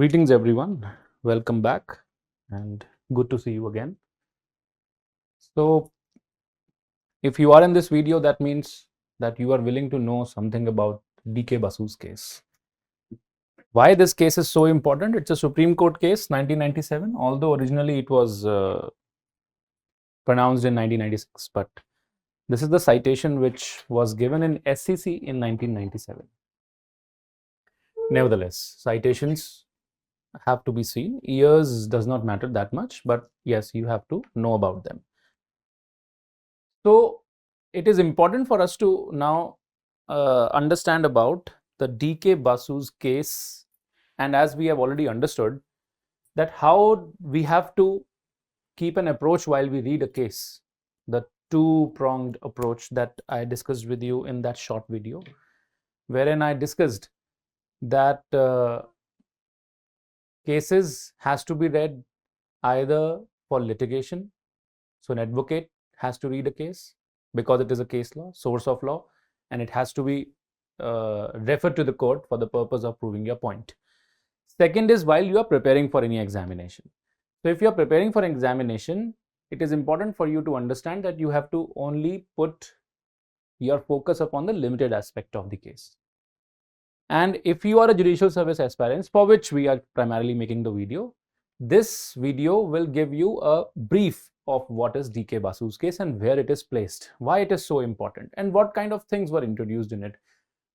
Greetings everyone, welcome back and good to see you again. So if you are in this video, that means that you are willing to know something about DK Basu's case. Why this case is so important? It's a Supreme Court case, 1997, although originally it was pronounced in 1996, but this is the citation which was given in SCC in 1997. Nevertheless, citations have to be seen. Years does not matter that much, but yes, you have to know about them. So it is important for us to now understand about the DK Basu's case, and as we have already understood that how we have to keep an approach while we read a case, the two-pronged approach that I discussed with you in that short video, wherein I discussed that cases has to be read either for litigation, so an advocate has to read a case because it is a case law, source of law, and it has to be referred to the court for the purpose of proving your point. Second is while you are preparing for any examination. So if you are preparing for examination, it is important for you to understand that you have to only put your focus upon the limited aspect of the case. And if you are a judicial service aspirant, for which we are primarily making the video, this video will give you a brief of what is DK Basu's case and where it is placed, why it is so important, and what kind of things were introduced in it.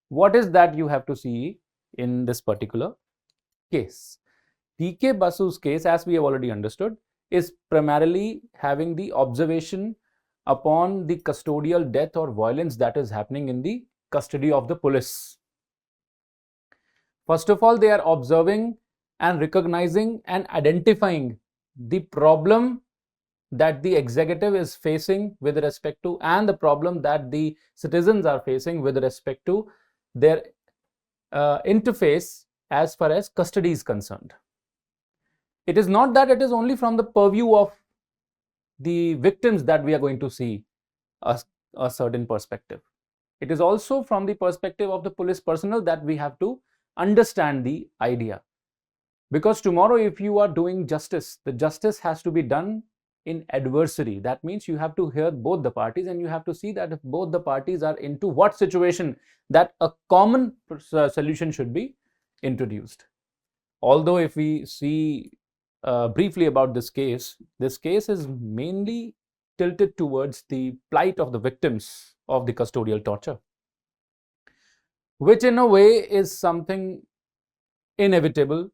What is that you have to see in this particular case? DK Basu's case, as we have already understood, is primarily having the observation upon the custodial death or violence that is happening in the custody of the police. First of all, they are observing and recognizing and identifying the problem that the executive is facing with respect to, and the problem that the citizens are facing with respect to their interface as far as custody is concerned. It is not that it is only from the purview of the victims that we are going to see a certain perspective. It is also from the perspective of the police personnel that we have to understand the idea. Because tomorrow, if you are doing justice, the justice has to be done in adversary. That means you have to hear both the parties and you have to see that if both the parties are into what situation, that a common solution should be introduced. Although if we see briefly about this case is mainly tilted towards the plight of the victims of the custodial torture, which in a way is something inevitable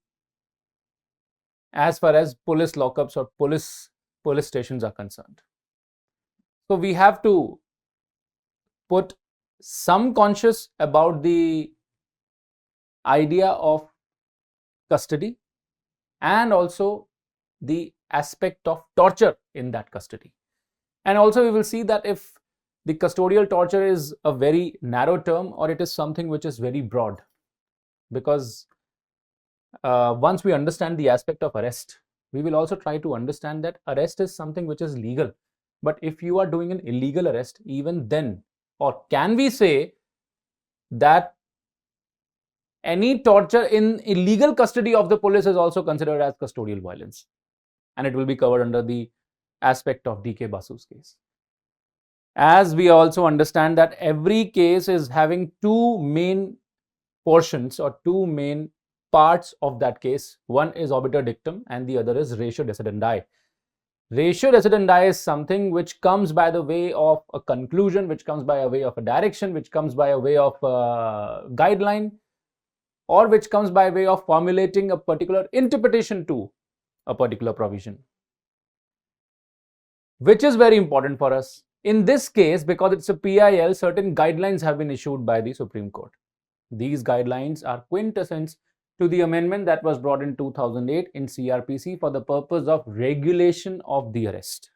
as far as police lockups or police stations are concerned. So we have to put some conscious about the idea of custody and also the aspect of torture in that custody. And also we will see that if the custodial torture is a very narrow term or it is something which is very broad, because once we understand the aspect of arrest, we will also try to understand that arrest is something which is legal. But if you are doing an illegal arrest, even then, or can we say that any torture in illegal custody of the police is also considered as custodial violence, and it will be covered under the aspect of DK Basu's case. As we also understand that every case is having two main portions or two main parts of that case. One is obiter dictum and the other is ratio decidendi. Ratio decidendi is something which comes by the way of a conclusion, which comes by a way of a direction, which comes by a way of a guideline, or which comes by way of formulating a particular interpretation to a particular provision, which is very important for us. In this case, because it's a PIL, certain guidelines have been issued by the Supreme Court. These guidelines are quintessence to the amendment that was brought in 2008 in CRPC for the purpose of regulation of the arrest.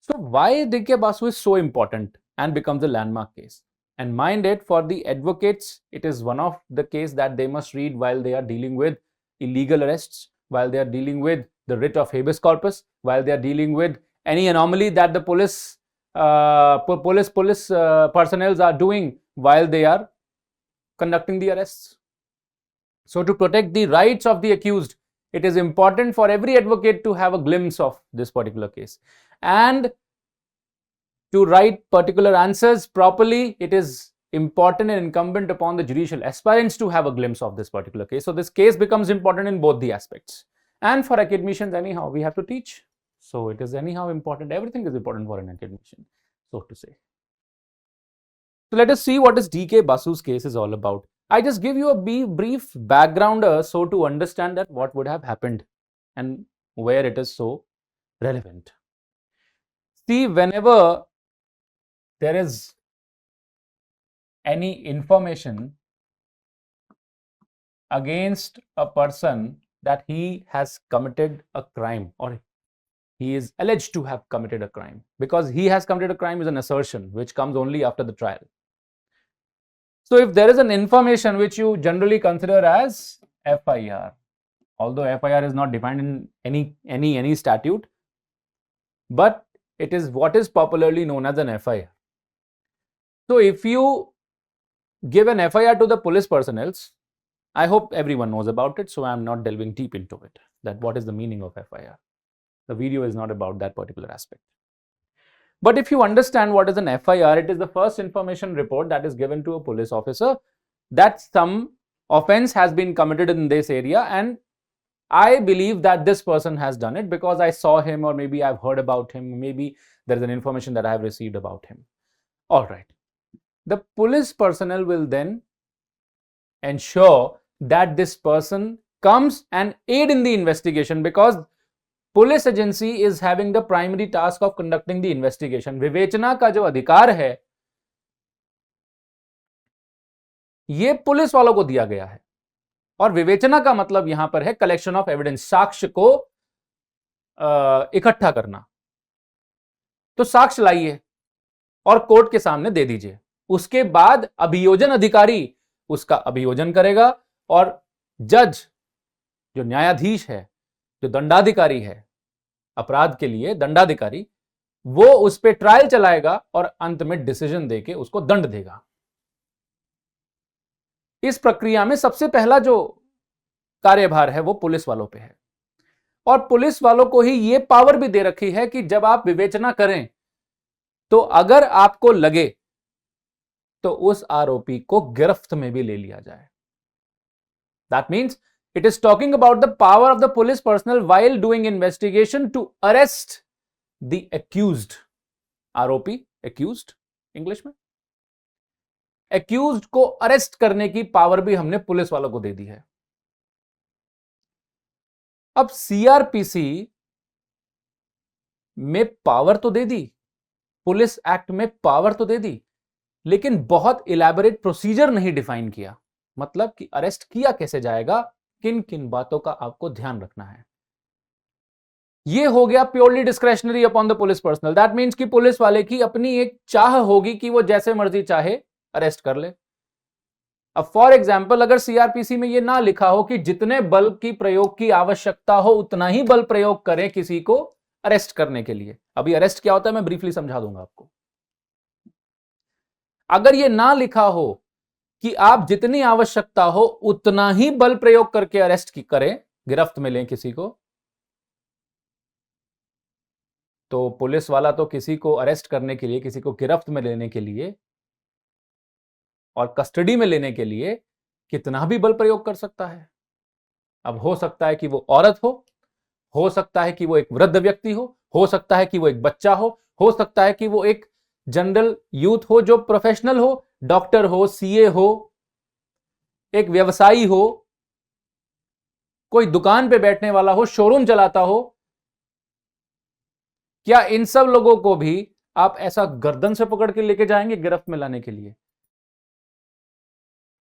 So why DK Basu is so important and becomes a landmark case? And mind it, for the advocates, it is one of the case that they must read while they are dealing with illegal arrests, while they are dealing with the writ of habeas corpus, while they are dealing with any anomaly that the police personnel are doing while they are conducting the arrests. So to protect the rights of the accused, it is important for every advocate to have a glimpse of this particular case. And to write particular answers properly, it is important and incumbent upon the judicial aspirants to have a glimpse of this particular case. So this case becomes important in both the aspects. And for academicians, anyhow, we have to teach. So it is anyhow important. Everything is important for an academician, so to say. So let us see what this D.K. Basu's case is all about. I just give you a brief backgrounder so to understand that what would have happened and where it is so relevant. See, whenever there is any information against a person that he has committed a crime or he is alleged to have committed a crime, because he has committed a crime is an assertion which comes only after the trial. So if there is an information which you generally consider as FIR, although FIR is not defined in any statute, but it is what is popularly known as an FIR. So if you give an FIR to the police personnel, I hope everyone knows about it, so I am not delving deep into it, that what is the meaning of FIR. The video is not about that particular aspect. But if you understand what is an FIR, it is the first information report that is given to a police officer that some offense has been committed in this area, and I believe that this person has done it because I saw him, or maybe I've heard about him, maybe there is an information that I have received about him. All right. The police personnel will then ensure that this person comes and aid in the investigation, because police agency is having the primary task of conducting the investigation. विवेचना का जो अधिकार है ये police वालों को दिया गया है, और विवेचना का मतलब यहां पर है कलेक्शन ऑफ एविडेंस, साक्ष्य को इकट्ठा करना. तो साक्ष्य लाइए और कोर्ट के सामने दे दीजिए. उसके बाद अभियोजन अधिकारी उसका अभियोजन करेगा, और जज जो न्यायाधीश है, जो दंडाधिकारी है अपराध के लिए, दंडाधिकारी, वो उस पर ट्रायल चलाएगा और अंत में डिसीजन देके उसको दंड देगा. इस प्रक्रिया में सबसे पहला जो कार्यभार है वो पुलिस वालों पे है, और पुलिस वालों को ही ये पावर भी दे रखी है कि जब आप विवेचना करें तो अगर आपको लगे तो उस आरोपी को गिरफ्त में भी ले लिया जाए. That means it is talking about the power of the police personnel while doing investigation to arrest the accused. आरोपी, accused इंग्लिश में, accused को अरेस्ट करने की पावर भी हमने पुलिस वालों को दे दी है. अब सीआरपीसी में पावर तो दे दी, पुलिस एक्ट में पावर तो दे दी, लेकिन बहुत इलैबोरेट प्रोसीजर नहीं डिफाइन किया. मतलब कि अरेस्ट किया कैसे जाएगा, किन किन बातों का आपको ध्यान रखना है. यह हो गया purely discretionary upon the police personal. That means कि पुलिस वाले की अपनी एक चाह होगी कि वो जैसे मर्जी चाहे अरेस्ट कर ले. अब फॉर एग्जाम्पल अगर सीआरपीसी में यह ना लिखा हो कि जितने बल की प्रयोग की आवश्यकता हो उतना ही बल प्रयोग करें किसी को अरेस्ट करने के लिए. अभी अरेस्ट क्या होता है मैं ब्रीफली समझा दूंगा आपको. अगर यह ना लिखा हो कि आप जितनी आवश्यकता हो उतना ही बल प्रयोग करके अरेस्ट करें, गिरफ्त में लें किसी को, तो पुलिस वाला तो किसी को अरेस्ट करने के लिए, किसी को गिरफ्त में लेने के लिए और कस्टडी में लेने के लिए कितना भी बल प्रयोग कर सकता है. अब हो सकता है कि वो औरत हो सकता है कि वो एक वृद्ध व्यक्ति हो सकता है कि वो एक बच्चा हो सकता है कि वो एक जनरल यूथ हो जो प्रोफेशनल हो, डॉक्टर हो, सीए हो, एक व्यवसायी हो, कोई दुकान पे बैठने वाला हो, शोरूम चलाता हो. क्या इन सब लोगों को भी आप ऐसा गर्दन से पकड़ के लेके जाएंगे गिरफ्त में लाने के लिए?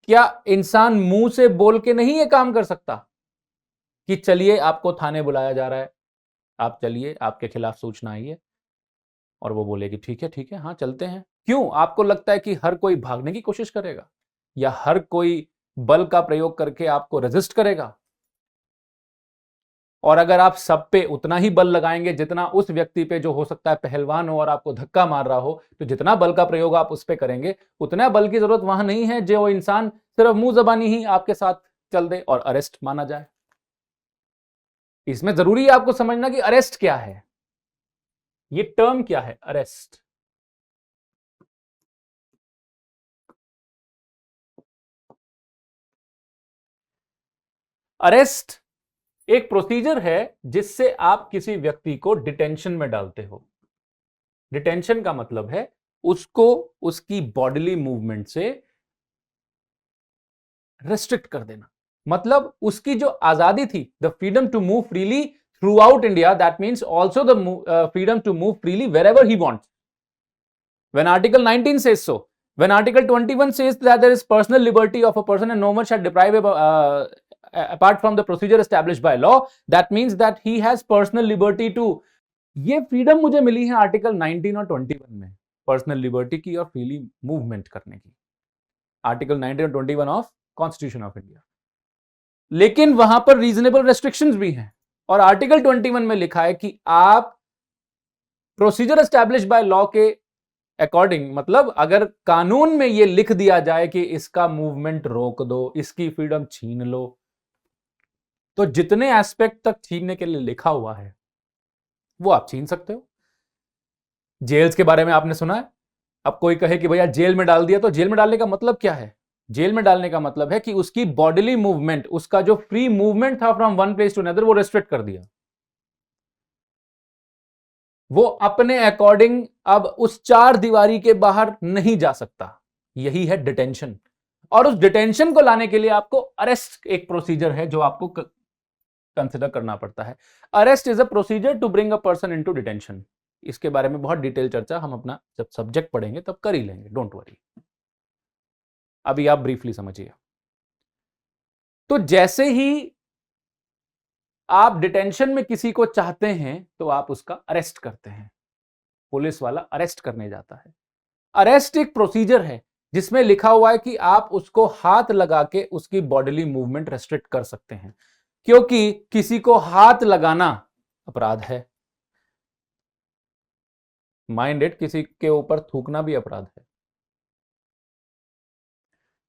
क्या इंसान मुंह से बोल के नहीं ये काम कर सकता कि चलिए आपको थाने बुलाया जा रहा है, आप चलिए, आपके खिलाफ सूचना आई है, और वो बोलेगी ठीक है हाँ चलते हैं. क्यों? आपको लगता है कि हर कोई भागने की कोशिश करेगा या हर कोई बल का प्रयोग करके आपको रेजिस्ट करेगा? और अगर आप सब पे उतना ही बल लगाएंगे जितना उस व्यक्ति पे जो हो सकता है पहलवान हो और आपको धक्का मार रहा हो, तो जितना बल का प्रयोग आप उस पे करेंगे उतना बल की जरूरत वहां नहीं है जो इंसान सिर्फ मुंह जबानी ही आपके साथ चल दे और अरेस्ट माना जाए। इसमें जरूरी है आपको समझना कि अरेस्ट क्या है, ये टर्म क्या है अरेस्ट। अरेस्ट एक प्रोसीजर है जिससे आप किसी व्यक्ति को डिटेंशन में डालते हो। डिटेंशन का मतलब है उसको उसकी बॉडीली मूवमेंट से रेस्ट्रिक्ट कर देना। मतलब उसकी जो आजादी थी, the freedom to move freely throughout India, that means also the freedom to move freely wherever he wants. When Article 19 says so, when Article 21 says that there is personal liberty of a person and no one shall deprive apart from the procedure established by law, that means that he has personal liberty to, ये freedom मुझे मिली है article 19 और 21 में, personal liberty की और freely movement करने की, article 19 और 21 ऑफ कॉन्स्टिट्यूशन ऑफ इंडिया। लेकिन वहां पर रीजनेबल रेस्ट्रिक्शंस भी हैं, और आर्टिकल 21 में लिखा है कि आप प्रोसीजर एस्टैब्लिश बाय लॉ के अकॉर्डिंग, मतलब अगर कानून में यह लिख दिया जाए कि इसका मूवमेंट रोक दो, इसकी फ्रीडम छीन लो, तो जितने एस्पेक्ट तक छीनने के लिए लिखा हुआ है वो आप छीन सकते हो। जेल्स के बारे में आपने सुना है। अब कोई कहे कि भैया जेल में डाल दिया, तो जेल में डालने का मतलब क्या है? जेल में डालने का मतलब है कि उसकी बॉडीली मूवमेंट, उसका जो फ्री मूवमेंट था from one place to another, वो रेस्ट्रिक्ट कर दिया। वो अपने अकॉर्डिंग अब उस चार दीवारी के बाहर नहीं जा सकता। यही है डिटेंशन। और उस डिटेंशन को लाने के लिए आपको अरेस्ट एक प्रोसीजर है जो आपको कंसिडर करना पड़ता है। Arrest is a procedure to bring a person into detention. इसके बारे में बहुत डिटेल चर्चा हम अपना जब सब्जेक्ट पढ़ेंगे तब कर ही लेंगे, डोंट वरी। अभी आप ब्रीफली समझिए। तो जैसे ही आप डिटेंशन में किसी को चाहते हैं तो आप उसका अरेस्ट करते हैं। पुलिस वाला अरेस्ट करने जाता है। अरेस्ट एक प्रोसीजर है जिसमें लिखा हुआ है कि आप उसको हाथ लगा के उसकी बॉडीली मूवमेंट रेस्ट्रिक्ट कर सकते हैं, क्योंकि किसी को हाथ लगाना अपराध है। माइंड इट, किसी के ऊपर थूकना भी अपराध है।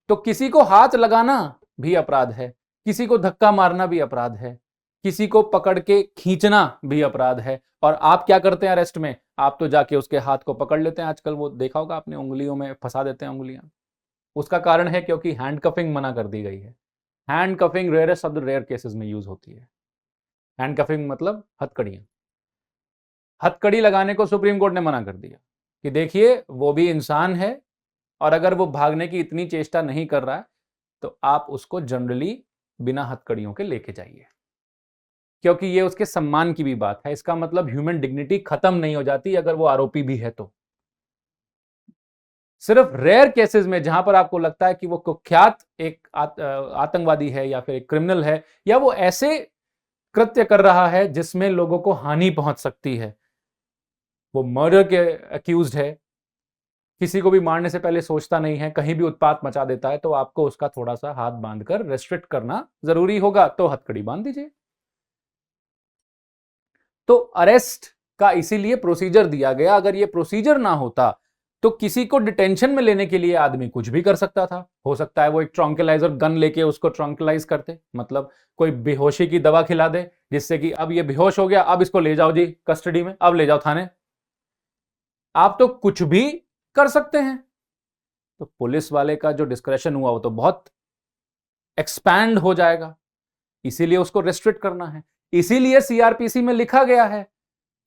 तो किसी को हाथ लगाना भी अपराध है, किसी को धक्का मारना भी अपराध है, किसी को पकड़ के खींचना भी अपराध है। और आप क्या करते हैं अरेस्ट में? आप तो जाके उसके हाथ को पकड़ लेते हैं। आजकल वो देखा होगा आपने, उंगलियों में फंसा देते हैं उंगलियां। उसका कारण है क्योंकि हैंडकफिंग मना कर दी गई है। हैंडकफिंग रेयर शब्द रेयर केसेस में यूज होती है। हैंडकफिंग मतलब हथकड़ियां। हथकड़ी लगाने को सुप्रीम कोर्ट ने मना कर दिया कि देखिए वो भी इंसान है, और अगर वो भागने की इतनी चेष्टा नहीं कर रहा है तो आप उसको जनरली बिना हथकड़ियों के लेके जाइए, क्योंकि ये उसके सम्मान की भी बात है। इसका मतलब ह्यूमन डिग्निटी खत्म नहीं हो जाती अगर वो आरोपी भी है तो। सिर्फ रेयर केसेस में जहां पर आपको लगता है कि वो कुख्यात एक आतंकवादी है या फिर एक क्रिमिनल है, या वो ऐसे कृत्य कर रहा है जिसमें लोगों को हानि पहुंच सकती है, वो मर्डर के अक्यूज्ड है, किसी को भी मारने से पहले सोचता नहीं है, कहीं भी उत्पात मचा देता है, तो आपको उसका थोड़ा सा हाथ बांधकर रेस्ट्रिक्ट करना जरूरी होगा, तो हथकड़ी बांध दीजिए। तो अरेस्ट का इसीलिए प्रोसीजर दिया गया। अगर ये प्रोसीजर ना होता तो किसी को डिटेंशन में लेने के लिए आदमी कुछ भी कर सकता था। हो सकता है वो एक ट्रंक्लाइजर गन लेके उसको ट्रंक्लाइज करते, मतलब कोई बेहोशी की दवा खिला दे जिससे कि अब ये बेहोश हो गया, अब इसको ले जाओ जी कस्टडी में, अब ले जाओ थाने। आप तो कुछ भी कर सकते हैं। तो पुलिस वाले का जो डिस्क्रेशन हुआ वो तो बहुत एक्सपैंड हो जाएगा, इसीलिए उसको रेस्ट्रिक्ट करना है। इसीलिए सीआरपीसी में लिखा गया है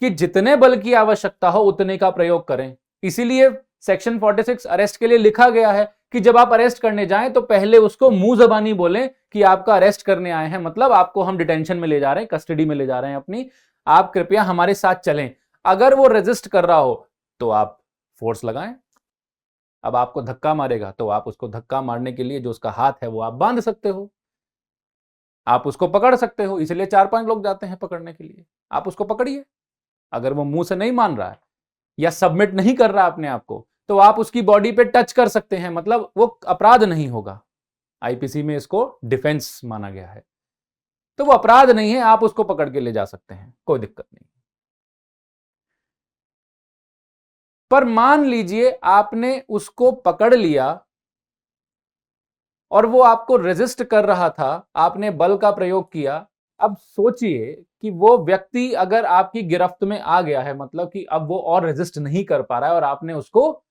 कि जितने बल की आवश्यकता हो उतने का प्रयोग करें। इसीलिए सेक्शन 46 अरेस्ट के लिए लिखा गया है कि जब आप अरेस्ट करने जाएं तो पहले उसको मुंह जबानी बोलें कि आपका अरेस्ट करने आए हैं, मतलब आपको हम डिटेंशन में ले जा रहे हैं, कस्टडी में ले जा रहे हैं अपनी, आप कृपया हमारे साथ चलें। अगर वो रेजिस्ट कर रहा हो तो आप फोर्स लगाएं। अब आपको धक्का मारेगा तो आप उसको धक्का मारने के लिए जो उसका हाथ है वो आप बांध सकते हो, आप उसको पकड़ सकते हो। इसलिए 4-5 लोग जाते हैं पकड़ने के लिए। आप उसको पकड़िए। अगर वो मुंह से नहीं मान रहा है या सबमिट नहीं कर रहा अपने आप को, तो आप उसकी बॉडी पे टच कर सकते हैं, मतलब वो अपराध नहीं होगा। आईपीसी में इसको डिफेंस माना गया है, तो वो अपराध नहीं है, आप उसको पकड़ के ले जा सकते हैं, कोई दिक्कत नहीं। पर मान लीजिए आपने उसको पकड़ लिया और वो आपको रेजिस्ट कर रहा था, आपने बल का प्रयोग किया। अब सोचिए कि वो व्यक्ति अगर आपकी गिरफ्त में आ गया है, मतलब कि अब वो और रेजिस्ट नहीं कर पा रहा है और आपने उसको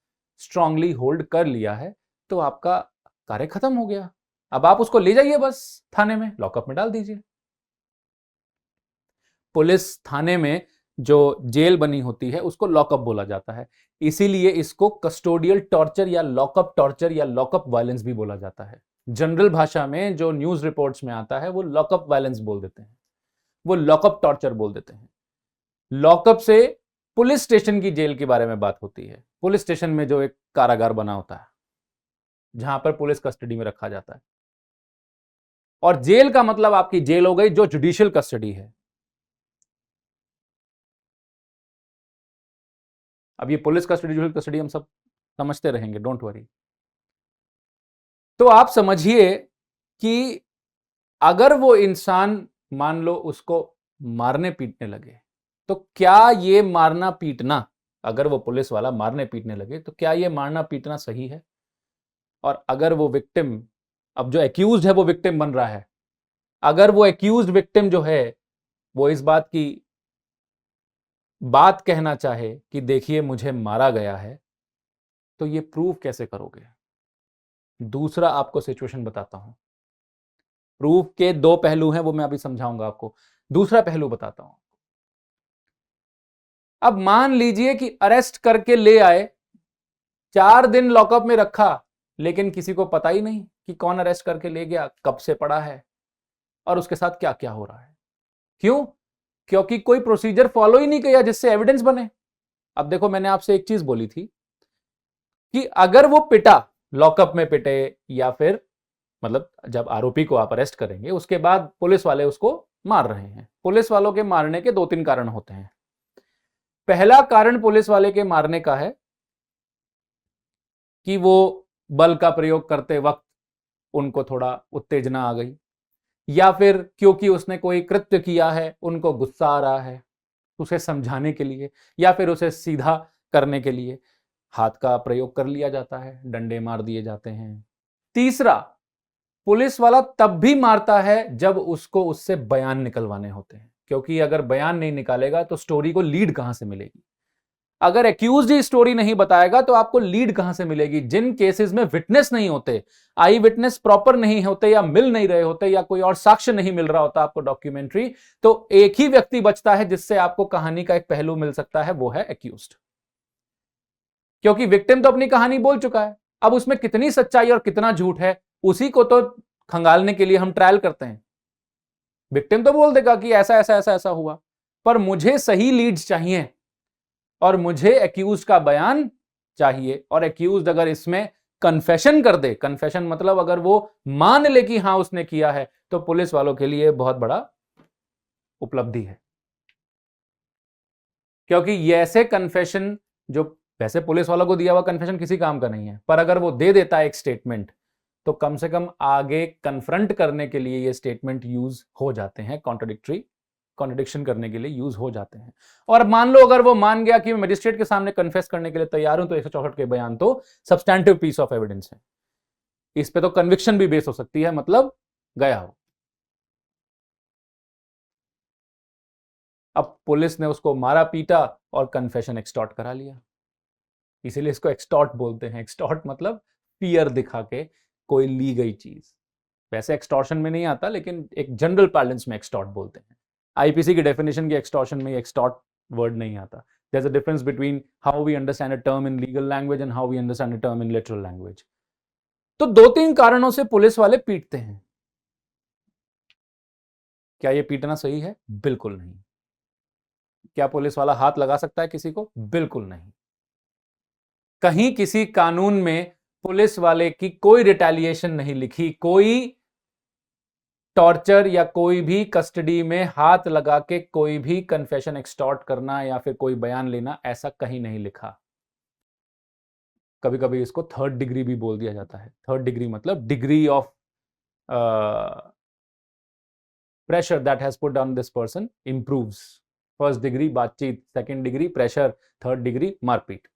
स्ट्रांगली होल्ड कर लिया है, तो आपका कार्य खत्म हो गया। अब आप उसको ले जाइए बस थाने में, लॉकअप में डाल दीजिए। पुलिस थाने में जो जेल बनी होती है उसको लॉकअप बोला जाता है, इसीलिए इसको कस्टोडियल टॉर्चर या लॉकअप टॉर्चर या लॉकअप वायलेंस भी बोला जाता है। जनरल भाषा में जो न्यूज रिपोर्ट्स में आता है वो लॉकअप वायलेंस बोल देते हैं, वो लॉकअप टॉर्चर बोल देते हैं। लॉकअप से पुलिस स्टेशन की जेल के बारे में बात होती है। पुलिस स्टेशन में जो एक कारागार बना होता है जहां पर पुलिस कस्टडी में रखा जाता है, और जेल का मतलब आपकी जेल हो गई जो जुडिशियल कस्टडी है। अब ये पुलिस कस्टडी जुडिशियल कस्टडी हम सब समझते रहेंगे, डोंट वरी। तो आप समझिए कि अगर वो इंसान मान लो उसको मारने पीटने लगे, तो क्या ये मारना पीटना, अगर वो पुलिस वाला मारने पीटने लगे तो क्या ये मारना पीटना सही है? और अगर वो विक्टिम, अब जो एक्यूज्ड है वो विक्टिम बन रहा है, अगर वो एक्यूज्ड विक्टिम जो है वो इस बात की बात कहना चाहे कि देखिए मुझे मारा गया है, तो ये प्रूव कैसे करोगे? दूसरा आपको सिचुएशन बताता हूं। प्रूफ के दो पहलू हैं, वो मैं अभी समझाऊंगा आपको। दूसरा पहलू बताता हूं। अब मान लीजिए कि अरेस्ट करके ले आए, 4 दिन लॉकअप में रखा, लेकिन किसी को पता ही नहीं कि कौन अरेस्ट करके ले गया, कब से पड़ा है और उसके साथ क्या क्या हो रहा है। क्यों? क्योंकि कोई प्रोसीजर फॉलो ही नहीं किया जिससे एविडेंस बने। अब देखो, मैंने आपसे एक चीज बोली थी कि अगर वो पिटा, लॉकअप में पिटे, या फिर मतलब जब आरोपी को आप अरेस्ट करेंगे उसके बाद पुलिस वाले उसको मार रहे हैं, पुलिस वालों के मारने के 2-3 कारण होते हैं। पहला कारण पुलिस वाले के मारने का है कि वो बल का प्रयोग करते वक्त उनको थोड़ा उत्तेजना आ गई, या फिर क्योंकि उसने कोई कृत्य किया है उनको गुस्सा आ रहा है, उसे समझाने के लिए या फिर उसे सीधा करने के लिए हाथ का प्रयोग कर लिया जाता है, डंडे मार दिए जाते हैं। तीसरा, पुलिस वाला तब भी मारता है जब उसको उससे बयान निकलवाने होते हैं, क्योंकि अगर बयान नहीं निकालेगा तो स्टोरी को लीड कहां से मिलेगी? अगर एक्यूज्ड ही स्टोरी नहीं बताएगा तो आपको लीड कहां से मिलेगी? जिन केसेस में विटनेस नहीं होते, आई विटनेस प्रॉपर नहीं होते, या मिल नहीं रहे होते, या कोई और साक्ष्य नहीं मिल रहा होता आपको डॉक्यूमेंट्री, तो एक ही व्यक्ति बचता है जिससे आपको कहानी का एक पहलू मिल सकता है, वो है एक्यूज्ड। क्योंकि विक्टिम तो अपनी कहानी बोल चुका है, अब उसमें कितनी सच्चाई और कितना झूठ है उसी को तो खंगालने के लिए हम ट्रायल करते हैं। विक्टिम तो बोल देगा कि ऐसा ऐसा ऐसा ऐसा हुआ, पर मुझे सही लीड्स चाहिए और मुझे एक्यूज का बयान चाहिए, और एक्यूज अगर इसमें कन्फेशन कर दे, कन्फेशन मतलब अगर वो मान ले कि हां उसने किया है, तो पुलिस वालों के लिए बहुत बड़ा उपलब्धि है। क्योंकि ये ऐसे कन्फेशन जो वैसे पुलिस वालों को दिया हुआ कन्फेशन किसी काम का नहीं है, पर अगर वो दे देता है एक स्टेटमेंट, तो कम से कम आगे कन्फ्रंट करने के लिए ये स्टेटमेंट यूज हो जाते हैं, कॉन्ट्रडिक्शन करने के लिए यूज हो जाते हैं। और मान लो अगर वो मान गया कि मैं मजिस्ट्रेट के सामने कन्फेस करने के लिए तैयार हूं, तो 164 के बयान तो सब्सटैंटिव पीस ऑफ एविडेंस है, इस पे तो कन्विक्शन भी बेस हो सकती है, मतलब गया हो। अब पुलिस ने उसको मारा पीटा और कन्फेशन एक्सटॉर्ट करा लिया, इसीलिए इसको एक्सटॉर्ट बोलते हैं। एक्सटॉर्ट मतलब फियर दिखा के कोई ली गई चीज। वैसे एक्सटॉर्शन में नहीं आता, लेकिन एक जनरल पार्लेंस में एक्सटॉर्ट बोलते हैं। आईपीसी की डेफिनेशन की एक्सटॉर्शन में एक्सटॉर्ट वर्ड नहीं आता। There's a difference between how we understand a term in legal language and how we understand a term in literal language. तो 2-3 कारणों से पुलिस वाले पीटते हैं। क्या ये पीटना सही है? बिल्कुल नहीं। क्या पुलिस वाला हाथ लगा सकता है किसी को? बिल्कुल नहीं। कहीं किसी कानून में पुलिस वाले की कोई रिटेलिएशन नहीं लिखी, कोई टॉर्चर या कोई भी कस्टडी में हाथ लगा के कोई भी कन्फेशन एक्सटॉर्ट करना या फिर कोई बयान लेना, ऐसा कहीं नहीं लिखा। कभी कभी इसको 3rd डिग्री भी बोल दिया जाता है। 3rd डिग्री मतलब degree of pressure that has put on this person improves. 1st degree बातचीत, 2nd degree pressure, 3rd degree मारपीट।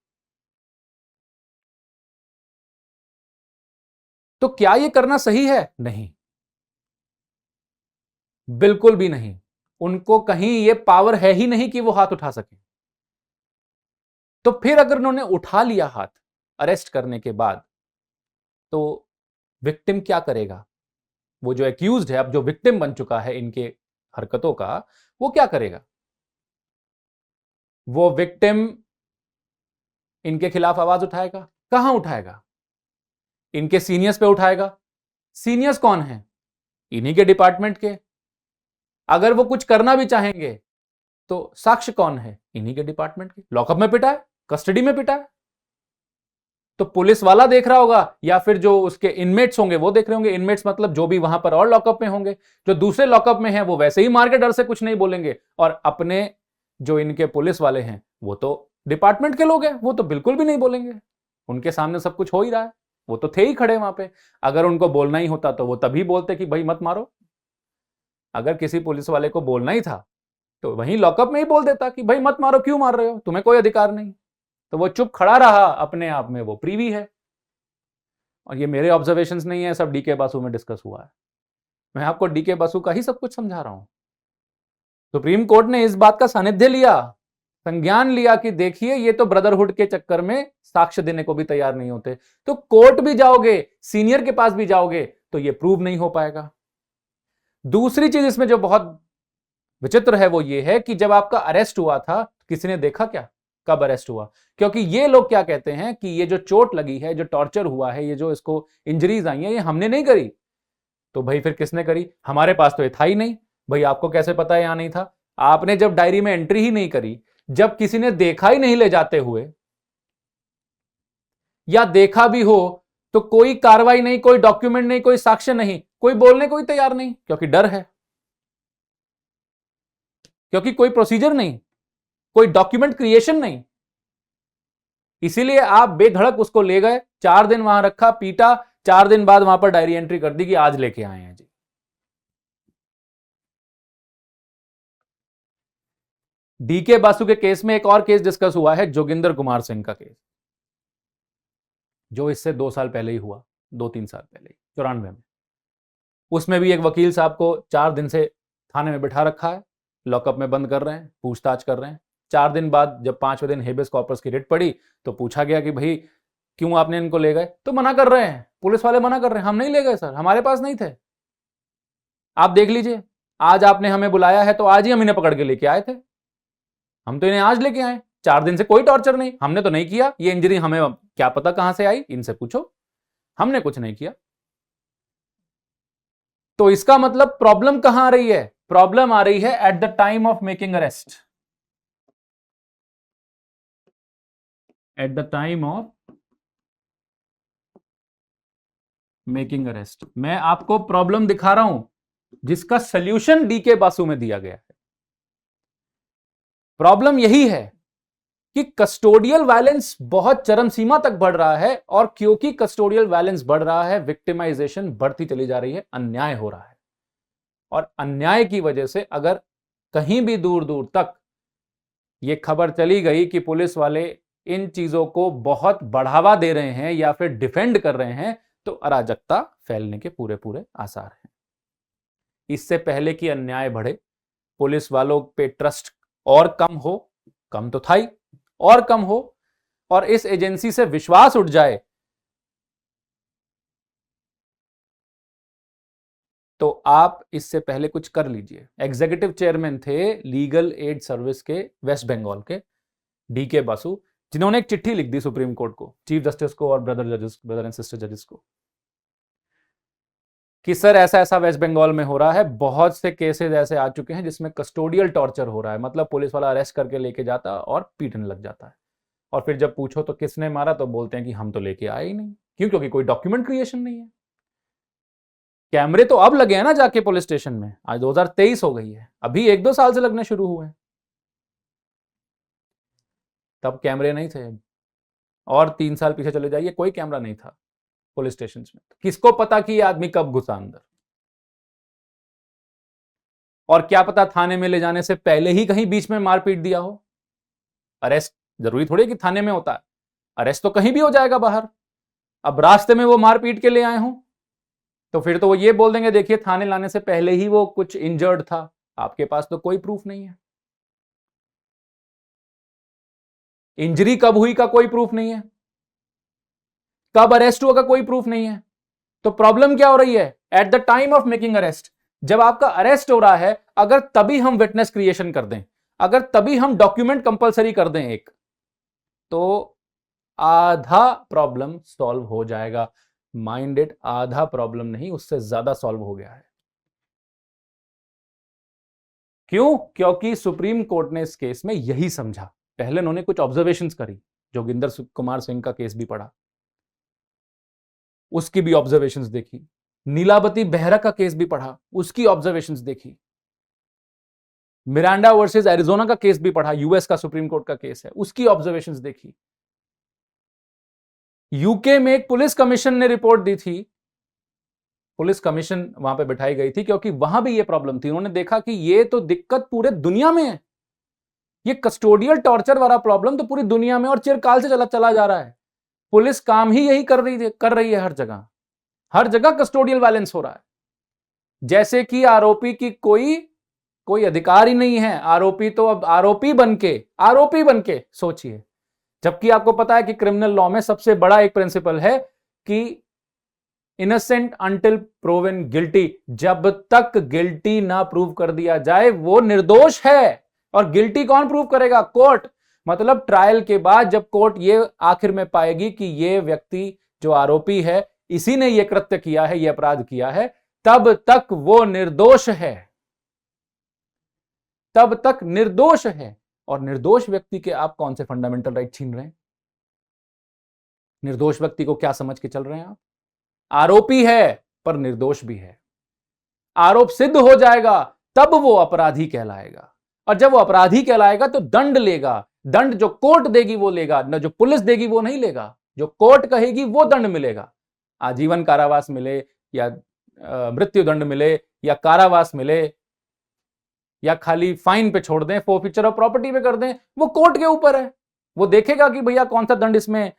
तो क्या ये करना सही है? नहीं, बिल्कुल भी नहीं। उनको कहीं ये पावर है ही नहीं कि वो हाथ उठा सके। तो फिर अगर उन्होंने उठा लिया हाथ अरेस्ट करने के बाद, तो विक्टिम क्या करेगा? वो जो एक्यूज्ड है, अब जो विक्टिम बन चुका है इनके हरकतों का, वो क्या करेगा? वो विक्टिम इनके खिलाफ आवाज उठाएगा। कहां उठाएगा? इनके सीनियर्स पे उठाएगा। सीनियर्स कौन है? इन्हीं के डिपार्टमेंट के। अगर वो कुछ करना भी चाहेंगे तो साक्ष्य कौन है? इन्हीं के डिपार्टमेंट के। लॉकअप में पिटा है, कस्टडी में पिटा है, तो पुलिस वाला देख रहा होगा या फिर जो उसके इनमेट्स होंगे वो देख रहे होंगे। इनमेट्स मतलब जो भी वहां पर और लॉकअप में होंगे। जो दूसरे लॉकअप में हैं वो वैसे ही मार के डर से कुछ नहीं बोलेंगे, और अपने जो इनके पुलिस वाले हैं वो तो डिपार्टमेंट के लोग हैं, वो तो बिल्कुल भी नहीं बोलेंगे। उनके सामने सब कुछ हो ही रहा है, वो तो थे ही खड़े वहां पे। अगर उनको बोलना ही होता तो वो तभी बोलते कि भाई मत मारो। अगर किसी पुलिस वाले को बोलना ही था तो वहीं लॉकअप में ही बोल देता कि भाई मत मारो, क्यों मार रहे हो, तुम्हें कोई अधिकार नहीं। तो वो चुप खड़ा रहा, अपने आप में वो प्रीवी है। और ये मेरे ऑब्जर्वेशंस नहीं है, सब डीके बासु में डिस्कस हुआ है। मैं आपको डीके बासु का ही सब कुछ समझा रहा हूं। सुप्रीम कोर्ट ने इस बात का सानिध्य लिया, संज्ञान लिया कि देखिए ये तो ब्रदरहुड के चक्कर में साक्ष्य देने को भी तैयार नहीं होते। तो कोर्ट भी जाओगे, सीनियर के पास भी जाओगे, तो ये प्रूव नहीं हो पाएगा। दूसरी चीज इसमें जो बहुत विचित्र है वो ये है कि जब आपका अरेस्ट हुआ था, किसी ने देखा क्या कब अरेस्ट हुआ? क्योंकि ये लोग क्या कहते हैं कि ये जो चोट लगी है, जो टॉर्चर हुआ है, ये जो इसको इंजरीज आई है, ये हमने नहीं करी। तो भाई फिर किसने करी? हमारे पास तो ये था ही नहीं। भाई आपको कैसे पता है? यहां नहीं था। आपने जब डायरी में एंट्री ही नहीं करी, जब किसी ने देखा ही नहीं ले जाते हुए, या देखा भी हो तो कोई कार्रवाई नहीं, कोई डॉक्यूमेंट नहीं, कोई साक्ष्य नहीं, कोई बोलने को ही तैयार नहीं, क्योंकि डर है, क्योंकि कोई प्रोसीजर नहीं, कोई डॉक्यूमेंट क्रिएशन नहीं। इसीलिए आप बेधड़क उसको ले गए, 4 दिन वहां रखा, पीटा, 4 दिन बाद वहां पर डायरी एंट्री कर दी कि आज लेके आए हैं जी। डीके बासु के केस में एक और केस डिस्कस हुआ है, जोगिंदर कुमार सिंह का केस, जो इससे 2 साल पहले ही हुआ, 2-3 साल पहले, 94 में। उसमें भी एक वकील साहब को 4 दिन से थाने में बिठा रखा है, लॉकअप में बंद कर रहे हैं, पूछताछ कर रहे हैं। 4 दिन बाद जब 5वें दिन हेबियस कॉर्पस की रिट पड़ी तो पूछा गया कि भाई क्यों आपने इनको ले गए? तो मना कर रहे हैं, पुलिस वाले मना कर रहे हैं, हम नहीं ले गए सर, हमारे पास नहीं थे। आप देख लीजिए, आज आपने हमें बुलाया है तो आज ही हम इन्हें पकड़ के लेके आए थे, हम तो इन्हें आज लेके आए। 4 दिन से कोई टॉर्चर नहीं, हमने तो नहीं किया। ये इंजरी हमें क्या पता कहां से आई, इनसे पूछो, हमने कुछ नहीं किया। तो इसका मतलब प्रॉब्लम कहां आ रही है? प्रॉब्लम आ रही है eight the time of making arrest, eight the time of making arrest. मैं आपको प्रॉब्लम दिखा रहा हूं जिसका सॉल्यूशन डीके बासु में दिया गया है। प्रॉब्लम यही है कि कस्टोडियल वायलेंस बहुत चरम सीमा तक बढ़ रहा है, और क्योंकि कस्टोडियल वायलेंस बढ़ रहा है, विक्टिमाइजेशन बढ़ती चली जा रही है, अन्याय हो रहा है। और अन्याय की वजह से अगर कहीं भी दूर दूर तक ये खबर चली गई कि पुलिस वाले इन चीजों को बहुत बढ़ावा दे रहे हैं या फिर डिफेंड कर रहे हैं, तो अराजकता फैलने के पूरे पूरे आसार हैं। इससे पहले कि अन्याय बढ़े, पुलिस वालों पे ट्रस्ट और कम हो, कम तो था ही, और कम हो, और इस एजेंसी से विश्वास उठ जाए, तो आप इससे पहले कुछ कर लीजिए। एग्जीक्यूटिव चेयरमैन थे लीगल एड सर्विस के वेस्ट बंगाल के डीके बासु, जिन्होंने एक चिट्ठी लिख दी सुप्रीम कोर्ट को, चीफ जस्टिस को और ब्रदर एंड सिस्टर जजेस को, कि सर ऐसा ऐसा वेस्ट बंगाल में हो रहा है, बहुत से केसेस ऐसे आ चुके हैं जिसमें कस्टोडियल टॉर्चर हो रहा है, मतलब पुलिस वाला अरेस्ट करके लेके जाता और पीटने लग जाता है, और फिर जब पूछो तो किसने मारा तो बोलते हैं कि हम तो लेके आए ही नहीं। क्यों? क्योंकि कोई डॉक्यूमेंट क्रिएशन नहीं है। कैमरे तो अब लगे हैं ना जाके पुलिस स्टेशन में, आज 2023 हो गई है, अभी 1-2 साल से लगने शुरू हुए हैं, तब कैमरे नहीं थे। और 3 साल पीछे चले जाइए, कोई कैमरा नहीं था पुलिस स्टेशन में। किसको पता कि ये आदमी कब घुसा अंदर? और क्या पता थाने में ले जाने से पहले ही कहीं बीच में मार पीट दिया हो। अरेस्ट जरूरी थोड़ी कि थाने में होता है, अरेस्ट तो कहीं भी हो जाएगा बाहर। अब रास्ते में वो मार पीट के ले आए हों, तो फिर तो वो ये बोल देंगे देखिए थाने लाने से पहले ही वो कुछ इंजर्ड था, आपके पास तो कोई प्रूफ नहीं है, इंजरी कब हुई का कोई प्रूफ नहीं है, कब अरेस्ट हुआ का कोई प्रूफ नहीं है। तो प्रॉब्लम क्या हो रही है, eight the time of making arrest, जब आपका अरेस्ट हो रहा है, अगर तभी हम विटनेस क्रिएशन कर दें, अगर तभी हम डॉक्यूमेंट कंपलसरी कर दें एक, तो आधा प्रॉब्लम सॉल्व हो जाएगा। माइंड इट, आधा प्रॉब्लम नहीं, उससे ज्यादा सॉल्व हो गया है। क्यों? क्योंकि सुप्रीम कोर्ट ने इस केस में यही समझा। पहले उन्होंने कुछ ऑब्जर्वेशंस करी, जोगिंदर कुमार सिंह का केस भी पढ़ा, उसकी भी ऑब्जर्वेशंस देखी, नीलावती बेहरा का केस भी पढ़ा, उसकी ऑब्जर्वेशंस देखी, मिरांडा वर्सेस एरिजोना का केस भी पढ़ा, यूएस का सुप्रीम कोर्ट का केस है, उसकी ऑब्जर्वेशंस देखी। यूके में एक पुलिस कमीशन ने रिपोर्ट दी थी, पुलिस कमीशन वहां पे बिठाई गई थी क्योंकि वहां भी ये प्रॉब्लम थी। उन्होंने देखा कि ये तो दिक्कत पूरे दुनिया में है, ये कस्टोडियल टॉर्चर वाला प्रॉब्लम तो पूरी दुनिया में और चिरकाल से चला जा रहा है। पुलिस काम ही यही कर रही है, हर जगह कस्टोडियल वायलेंस हो रहा है। जैसे कि आरोपी की कोई अधिकार ही नहीं है, आरोपी तो अब आरोपी बनके सोचिए। जबकि आपको पता है कि क्रिमिनल लॉ में सबसे बड़ा एक प्रिंसिपल है कि इनोसेंट अंटिल प्रूवन गिल्टी, जब तक गिल्टी ना प्रूव कर दिया जाए वो निर्दोष है। और गिल्टी कौन प्रूव करेगा? कोर्ट। मतलब ट्रायल के बाद जब कोर्ट ये आखिर में पाएगी कि ये व्यक्ति जो आरोपी है, इसी ने ये कृत्य किया है, ये अपराध किया है, तब तक वो निर्दोष है, तब तक निर्दोष है। और निर्दोष व्यक्ति के आप कौन से फंडामेंटल राइट छीन रहे हैं? निर्दोष व्यक्ति को क्या समझ के चल रहे हैं आप? आरोपी है पर निर्दोष भी है। आरोप सिद्ध हो जाएगा तब वो अपराधी कहलाएगा, और जब वो अपराधी कहलाएगा तो दंड लेगा। दंड जो कोर्ट देगी वो लेगा, न जो पुलिस देगी वो नहीं लेगा। जो कोर्ट कहेगी वो दंड मिलेगा, आजीवन कारावास मिले या मृत्यु दंड मिले या कारावास मिले या खाली फाइन पे छोड़ दें, फोरफीचर ऑफ प्रॉपर्टी पे कर दें, वो कोर्ट के ऊपर है। वो देखेगा कि भैया कौन सा दंड इसमें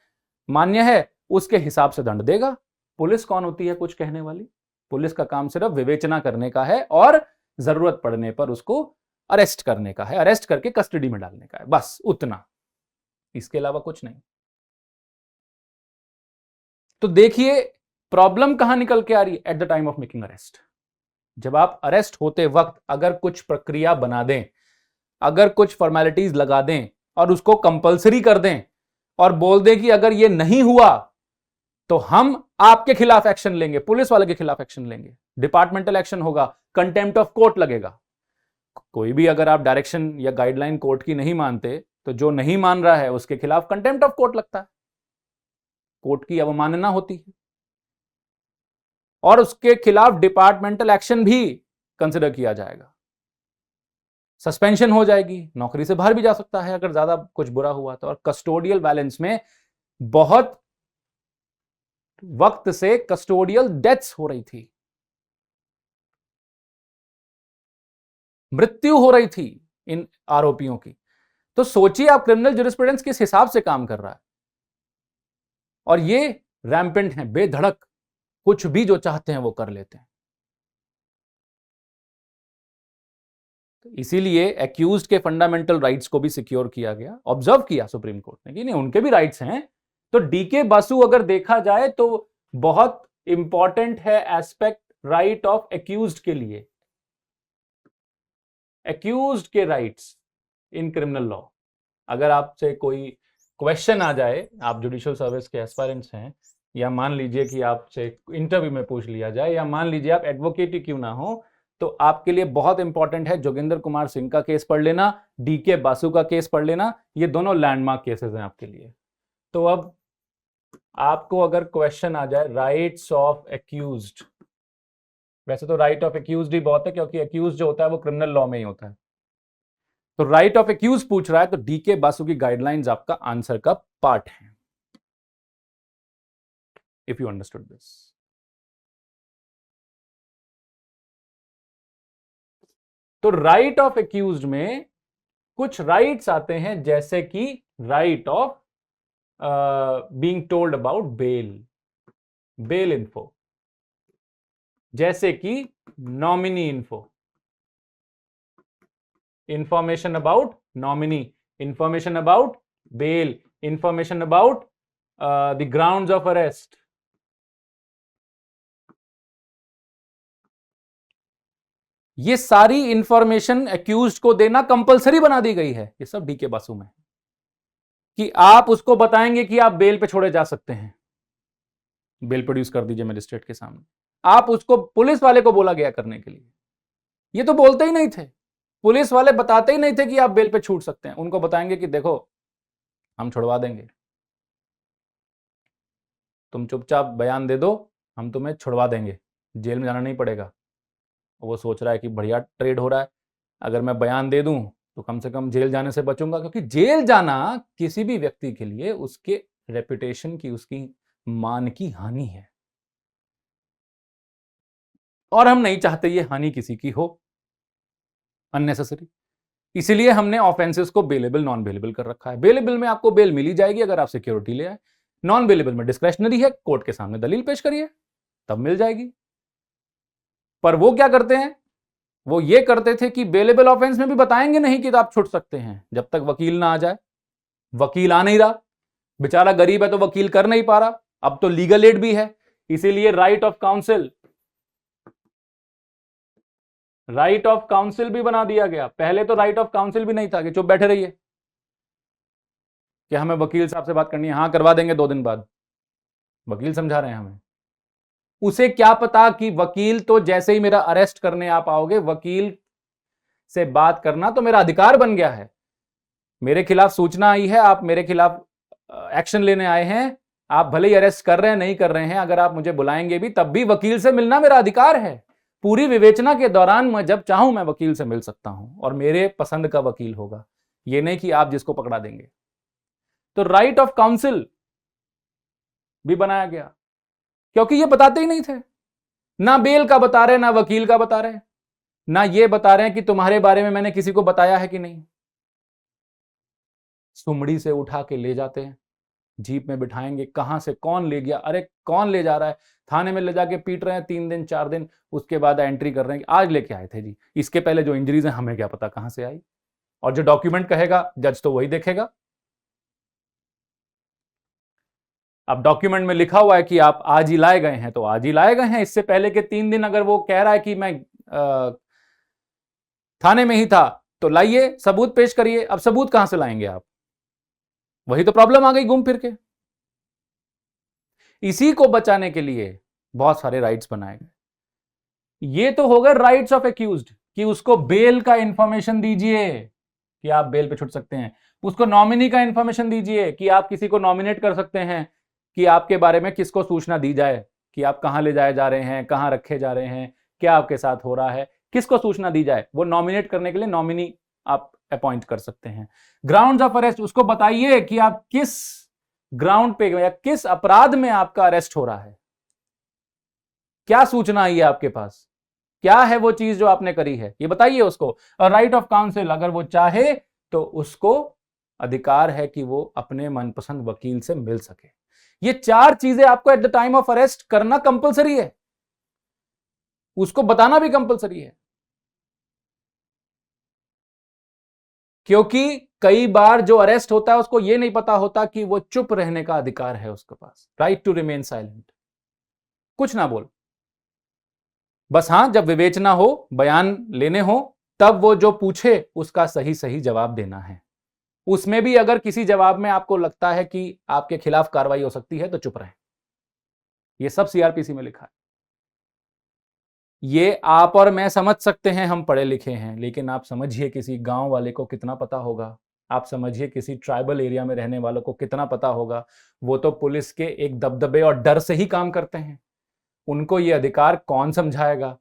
मान्य है, उसके हिसाब से दंड देगा। पुलिस कौन होती है कुछ कहने वाली? पुलिस का काम सिर्फ विवेचना करने का है और जरूरत पड़ने पर उसको अरेस्ट करने का है, अरेस्ट करके कस्टडी में डालने का है, बस उतना, इसके अलावा कुछ नहीं। तो देखिए प्रॉब्लम कहां निकल के आ रही है, eight the time of making arrest. जब आप अरेस्ट होते वक्त अगर कुछ प्रक्रिया बना दें, अगर कुछ फॉर्मेलिटीज लगा दें और उसको कंपलसरी कर दें और बोल दें कि अगर ये नहीं हुआ तो हम आपके खिलाफ एक्शन लेंगे, पुलिस वाले के खिलाफ एक्शन लेंगे, डिपार्टमेंटल एक्शन होगा, कंटेम्प्ट ऑफ कोर्ट लगेगा। कोई भी अगर आप डायरेक्शन या गाइडलाइन कोर्ट की नहीं मानते तो जो नहीं मान रहा है उसके खिलाफ कंटेम्प्ट ऑफ कोर्ट लगता है, कोर्ट की अवमानना होती है, और उसके खिलाफ डिपार्टमेंटल एक्शन भी कंसिडर किया जाएगा, सस्पेंशन हो जाएगी, नौकरी से बाहर भी जा सकता है अगर ज्यादा कुछ बुरा हुआ तो। और कस्टोडियल वायलेंस में बहुत वक्त से कस्टोडियल डेथ्स हो रही थी, मृत्यु हो रही थी इन आरोपियों की। तो सोचिए आप क्रिमिनल ज्यूरिस्प्रूडेंस किस हिसाब से काम कर रहा है। और ये रैम्पेंट है, बेधड़क, कुछ भी जो चाहते हैं वो कर लेते हैं। तो इसीलिए एक्यूज्ड के फंडामेंटल राइट्स को भी सिक्योर किया गया, ऑब्जर्व किया सुप्रीम कोर्ट ने कि नहीं उनके भी राइट्स हैं। तो डीके बासु अगर देखा जाए तो बहुत इंपॉर्टेंट है एस्पेक्ट राइट ऑफ एक्यूज्ड के लिए, एक्यूज्ड के राइट्स इन क्रिमिनल लॉ। अगर आपसे कोई क्वेश्चन आ जाए, आप जुडिशियल सर्विस के एस्पायरेंट्स हैं, या मान लीजिए कि आपसे इंटरव्यू में पूछ लिया जाए, या मान लीजिए आप एडवोकेट ही क्यों ना हो, तो आपके लिए बहुत इंपॉर्टेंट है जोगिंदर कुमार सिंह का केस पढ़ लेना, डीके बासु का केस पढ़ लेना, ये दोनों लैंडमार्क केसेस हैं आपके लिए। तो अब आपको अगर क्वेश्चन आ जाए राइट्स ऑफ एक्यूज्ड, वैसे तो राइट ऑफ एक्यूज्ड ही बहुत है क्योंकि एक्यूज्ड जो होता है वो क्रिमिनल लॉ में ही होता है, तो राइट ऑफ एक्यूज पूछ रहा है तो डीके बासु की गाइडलाइंस आपका आंसर का पार्ट है, इफ यू अंडरस्टूड दिस। तो राइट ऑफ एक्यूज्ड में कुछ राइट्स आते हैं, जैसे कि right of being told about bail, bail info. जैसे कि nominee info, information about nominee, information about bail, information about the grounds of arrest. ये सारी इंफॉर्मेशन एक्यूज्ड को देना कंपलसरी बना दी गई है। ये सब डीके बासु में कि आप उसको बताएंगे कि आप बेल पे छोड़े जा सकते हैं, बेल प्रोड्यूस कर दीजिए मजिस्ट्रेट के सामने। आप उसको पुलिस वाले को बोला गया करने के लिए, ये तो बोलते ही नहीं थे, पुलिस वाले बताते ही नहीं थे कि आप बेल पे छूट सकते हैं। उनको बताएंगे कि देखो हम छुड़वा देंगे, तुम चुपचाप बयान दे दो, हम तुम्हें छुड़वा देंगे, जेल में जाना नहीं पड़ेगा। वो सोच रहा है कि बढ़िया ट्रेड हो रहा है, अगर मैं बयान दे दूं तो कम से कम जेल जाने से बचूंगा, क्योंकि जेल जाना किसी भी व्यक्ति के लिए उसके रेपुटेशन की, उसकी मान की हानि है, और हम नहीं चाहते ये हानि किसी की हो अननेसेसरी। इसीलिए हमने ऑफेंसेस को बेलेबल नॉन बेलेबल कर रखा है। बेलेबल में आपको बेल मिली जाएगी अगर आप सिक्योरिटी ले आए, नॉन बेलेबल में डिस्क्रेशनरी है, कोर्ट के सामने दलील पेश करिए तब मिल जाएगी। पर वो क्या करते हैं, वो ये करते थे कि बेलेबल ऑफेंस में भी बताएंगे नहीं कि आप छूट सकते हैं जब तक वकील ना आ जाए। वकील आ नहीं रहा, बेचारा गरीब है तो वकील कर नहीं पा रहा, अब तो लीगल एड भी है, इसीलिए right of council, right of council भी बना दिया गया। पहले तो राइट ऑफ काउंसिल भी नहीं था कि चुप बैठे रहिए कि हमें वकील साहब से बात करनी है, हां करवा देंगे 2 दिन बाद, वकील समझा रहे हैं हमें। उसे क्या पता कि वकील तो जैसे ही मेरा अरेस्ट करने आप आओगे, वकील से बात करना तो मेरा अधिकार बन गया है। मेरे खिलाफ सूचना आई है, आप मेरे खिलाफ एक्शन लेने आए हैं, आप भले ही अरेस्ट कर रहे हैं नहीं कर रहे हैं, अगर आप मुझे बुलाएंगे भी तब भी वकील से मिलना मेरा अधिकार है। पूरी विवेचना के दौरान मैं जब चाहूं मैं वकील से मिल सकता हूं, और मेरे पसंद का वकील होगा, ये नहीं कि आप जिसको पकड़ा देंगे। तो राइट ऑफ काउंसिल भी बनाया गया, क्योंकि ये बताते ही नहीं थे, ना बेल का बता रहे, ना वकील का बता रहे, ना ये बता रहे हैं कि तुम्हारे बारे में मैंने किसी को बताया है कि नहीं। सुमड़ी से उठा के ले जाते हैं, जीप में बिठाएंगे, कहां से कौन ले गया, अरे कौन ले जा रहा है, थाने में ले जाके पीट रहे हैं 3 दिन 4 दिन, उसके बाद एंट्री कर रहे हैं कि आज लेके आए थे जी, इसके पहले जो इंजरीज हैं हमें क्या पता कहां से आई, और जो डॉक्यूमेंट कहेगा जज तो वही देखेगा। अब डॉक्यूमेंट में लिखा हुआ है कि आप आज ही लाए गए हैं तो आज ही लाए गए हैं, इससे पहले के 3 दिन अगर वो कह रहा है कि मैं थाने में ही था तो लाइए सबूत पेश करिए। अब सबूत कहां से लाएंगे आप, वही तो प्रॉब्लम आ गई घूम फिर के। इसी को बचाने के लिए बहुत सारे राइट्स बनाए गए। ये तो हो गए राइट्स ऑफ एक्यूज्ड कि उसको बेल का इंफॉर्मेशन दीजिए कि आप बेल पे छूट सकते हैं, उसको नॉमिनी का इंफॉर्मेशन दीजिए कि आप किसी को नॉमिनेट कर सकते हैं, कि आपके बारे में किसको सूचना दी जाए कि आप कहां ले जाए जा रहे हैं, कहां रखे जा रहे हैं, क्या आपके साथ हो रहा है, किसको सूचना दी जाए, वो नॉमिनेट करने के लिए नॉमिनी आप अपॉइंट कर सकते हैं। ग्राउंड्स ऑफ अरेस्ट, उसको बताइए कि आप किस ग्राउंड पे या किस अपराध में आपका अरेस्ट हो रहा है, क्या सूचना आई है आपके पास, क्या है वो चीज जो आपने करी है, ये बताइए उसको। और राइट ऑफ काउंसिल, अगर वो चाहे तो उसको अधिकार है कि वो अपने मनपसंद वकील से मिल सके। ये 4 चीजें आपको eight the time of arrest करना कंपलसरी है, उसको बताना भी कंपलसरी है, क्योंकि कई बार जो अरेस्ट होता है उसको यह नहीं पता होता कि वो चुप रहने का अधिकार है उसके पास, राइट टू रिमेन साइलेंट, कुछ ना बोल, बस हां जब विवेचना हो, बयान लेने हो, तब वो जो पूछे उसका सही सही जवाब देना है। उसमें भी अगर किसी जवाब में आपको लगता है कि आपके खिलाफ कार्रवाई हो सकती है तो चुप रहें। यह सब सीआरपीसी में लिखा है। ये आप और मैं समझ सकते हैं, हम पढ़े लिखे हैं, लेकिन आप समझिए किसी गांव वाले को कितना पता होगा, आप समझिए किसी ट्राइबल एरिया में रहने वालों को कितना पता होगा। वो तो पुलिस के एक दबदबे और डर से ही काम करते हैं, उनको ये अधिकार कौन समझाएगा।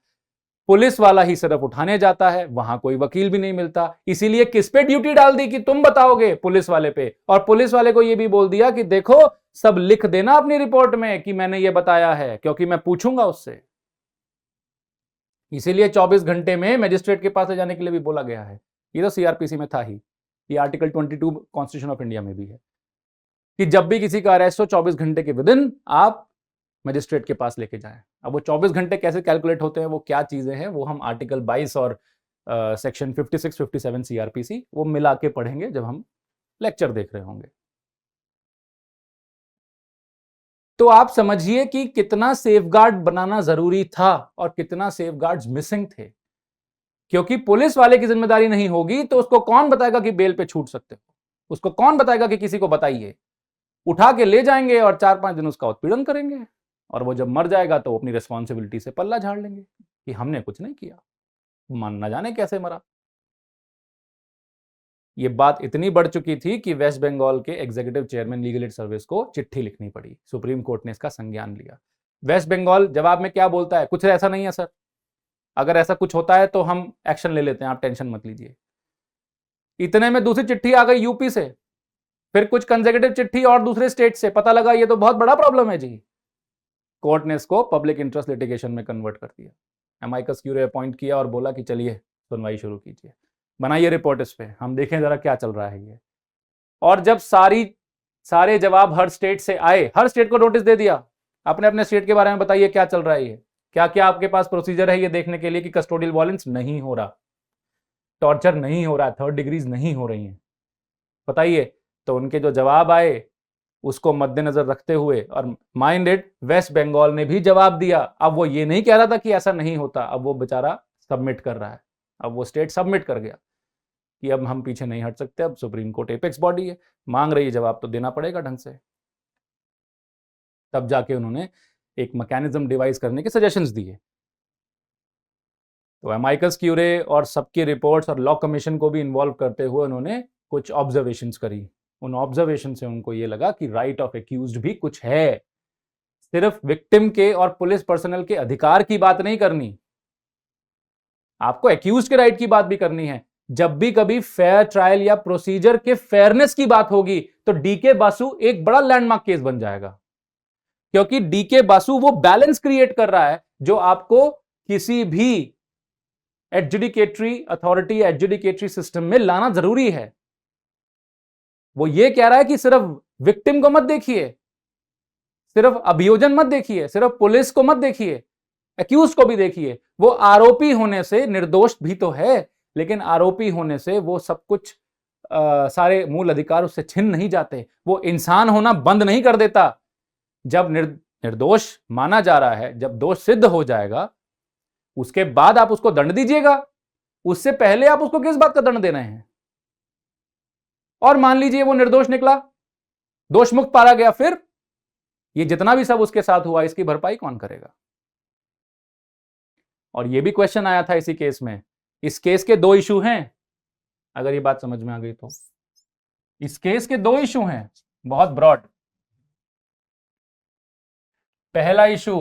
पुलिस वाला ही सिर्फ उठाने जाता है, वहां कोई वकील भी नहीं मिलता, इसीलिए किस पे ड्यूटी डाल दी कि तुम बताओगे, पुलिस वाले पे। और पुलिस वाले को यह भी बोल दिया कि देखो सब लिख देना अपनी रिपोर्ट में कि मैंने ये बताया है, क्योंकि मैं पूछूंगा उससे। इसीलिए 24 घंटे में मजिस्ट्रेट के पास ले जाने के लिए भी बोला गया है। ये तो सीआरपीसी में था ही, ये आर्टिकल 22 कॉन्स्टिट्यूशन ऑफ इंडिया में भी है कि जब भी किसी का अरेस्ट हो 24 घंटे के विदिन आप मजिस्ट्रेट के पास लेके जाएं। अब वो 24 घंटे कैसे कैलकुलेट होते हैं, वो क्या चीजें हैं, वो हम आर्टिकल 22 और सेक्शन 56 57 सीआरपीसी वो मिला के पढ़ेंगे जब हम लेक्चर देख रहे होंगे। तो आप समझिए कि कितना सेफगार्ड बनाना जरूरी था और कितना सेफगार्ड्स मिसिंग थे, क्योंकि पुलिस वाले की जिम्मेदारी नहीं होगी तो उसको कौन बताएगा कि बेल पे छूट सकते हो, उसको कौन बताएगा कि किसी को बताइए, उठा के ले जाएंगे और 4-5 दिन उसका उत्पीड़न करेंगे, और वो जब मर जाएगा तो अपनी रिस्पॉन्सिबिलिटी से पल्ला झाड़ लेंगे कि हमने कुछ नहीं किया, मन न जाने कैसे मरा। ये बात इतनी बढ़ चुकी थी कि वेस्ट बंगाल के executive chairman legal aid service को चिट्ठी लिखनी पड़ी, सुप्रीम कोर्ट ने इसका संज्ञान लिया। वेस्ट बंगाल जवाब में क्या बोलता है, कुछ ऐसा नहीं है सर, अगर ऐसा कुछ होता है तो हम एक्शन ले लेते हैं, आप टेंशन मत लीजिए। इतने में दूसरी चिट्ठी आ गई यूपी से, फिर कुछ कंसेक्यूटिव चिट्ठी और दूसरे स्टेट से, पता लगा ये तो बहुत बड़ा प्रॉब्लम है जी। कोर्ट ने इसको पब्लिक इंटरेस्ट लिटिगेशन में कन्वर्ट कर दिया, अमाइकस क्यूरे अपॉइंट किया और बोला कि चलिए सुनवाई शुरू कीजिए, बनाइए रिपोर्ट इस पे, हम देखें जरा क्या चल रहा है ये। और जब सारे जवाब हर स्टेट से आए, हर स्टेट को नोटिस दे दिया, अपने अपने स्टेट के बारे में बताइए क्या चल रहा है, ये क्या क्या आपके पास प्रोसीजर है ये देखने के लिए कि कस्टोडियल वायलेंस नहीं हो रहा, टॉर्चर नहीं हो रहा, थर्ड डिग्रीज नहीं हो रही हैं, बताइए। तो उनके जो जवाब आए उसको मद्देनजर रखते हुए, और माइंड इट, वेस्ट बंगाल ने भी जवाब दिया। अब वो ये नहीं कह रहा था कि ऐसा नहीं होता, अब वो बेचारा सबमिट कर रहा है, अब वो स्टेट सबमिट कर गया कि अब हम पीछे नहीं हट सकते, अब सुप्रीम कोर्ट एपेक्स बॉडी है, मांग रही है जवाब तो देना पड़ेगा ढंग से। तब जाके उन्होंने एक मैकेनिज्म डिवाइस करने के सजेशंस दिए। तो अमाइकस क्यूरे और सबकी रिपोर्ट्स और लॉ कमीशन को भी इन्वॉल्व करते हुए उन्होंने कुछ ऑब्जर्वेशंस करी। उन ऑब्जर्वेशन से उनको ये लगा कि राइट ऑफ एक्यूज्ड भी कुछ है, सिर्फ विक्टिम के और पुलिस पर्सनल के अधिकार की बात नहीं करनी, आपको एक्यूज्ड के राइट की बात भी करनी है। जब भी कभी फेयर ट्रायल या प्रोसीजर के फेयरनेस की बात होगी तो डीके बासु एक बड़ा लैंडमार्क केस बन जाएगा, क्योंकि डीके बासु वो बैलेंस क्रिएट कर रहा है जो आपको किसी भी एडजुडिकेटरी अथॉरिटी, एडजुडिकेटरी सिस्टम में लाना जरूरी है। वो ये कह रहा है कि सिर्फ विक्टिम को मत देखिए, सिर्फ अभियोजन मत देखिए, सिर्फ पुलिस को मत देखिए, एक्यूज को भी देखिए। वो आरोपी होने से निर्दोष भी तो है, लेकिन आरोपी होने से वो सब कुछ सारे मूल अधिकार उससे छिन नहीं जाते, वो इंसान होना बंद नहीं कर देता। जब निर्दोष माना जा रहा है, जब दोष सिद्ध हो जाएगा, उसके बाद आप उसको दंड दीजिएगा, उससे पहले आप उसको किस बात का दंड दे रहे हैं? और मान लीजिए वो निर्दोष निकला, दोष मुक्त पाया गया, फिर ये जितना भी सब उसके साथ हुआ इसकी भरपाई कौन करेगा? और ये भी क्वेश्चन आया था इसी केस में। इस केस के दो इशू हैं, अगर ये बात समझ में आ गई तो। इस केस के दो इशू हैं, बहुत ब्रॉड। पहला issue,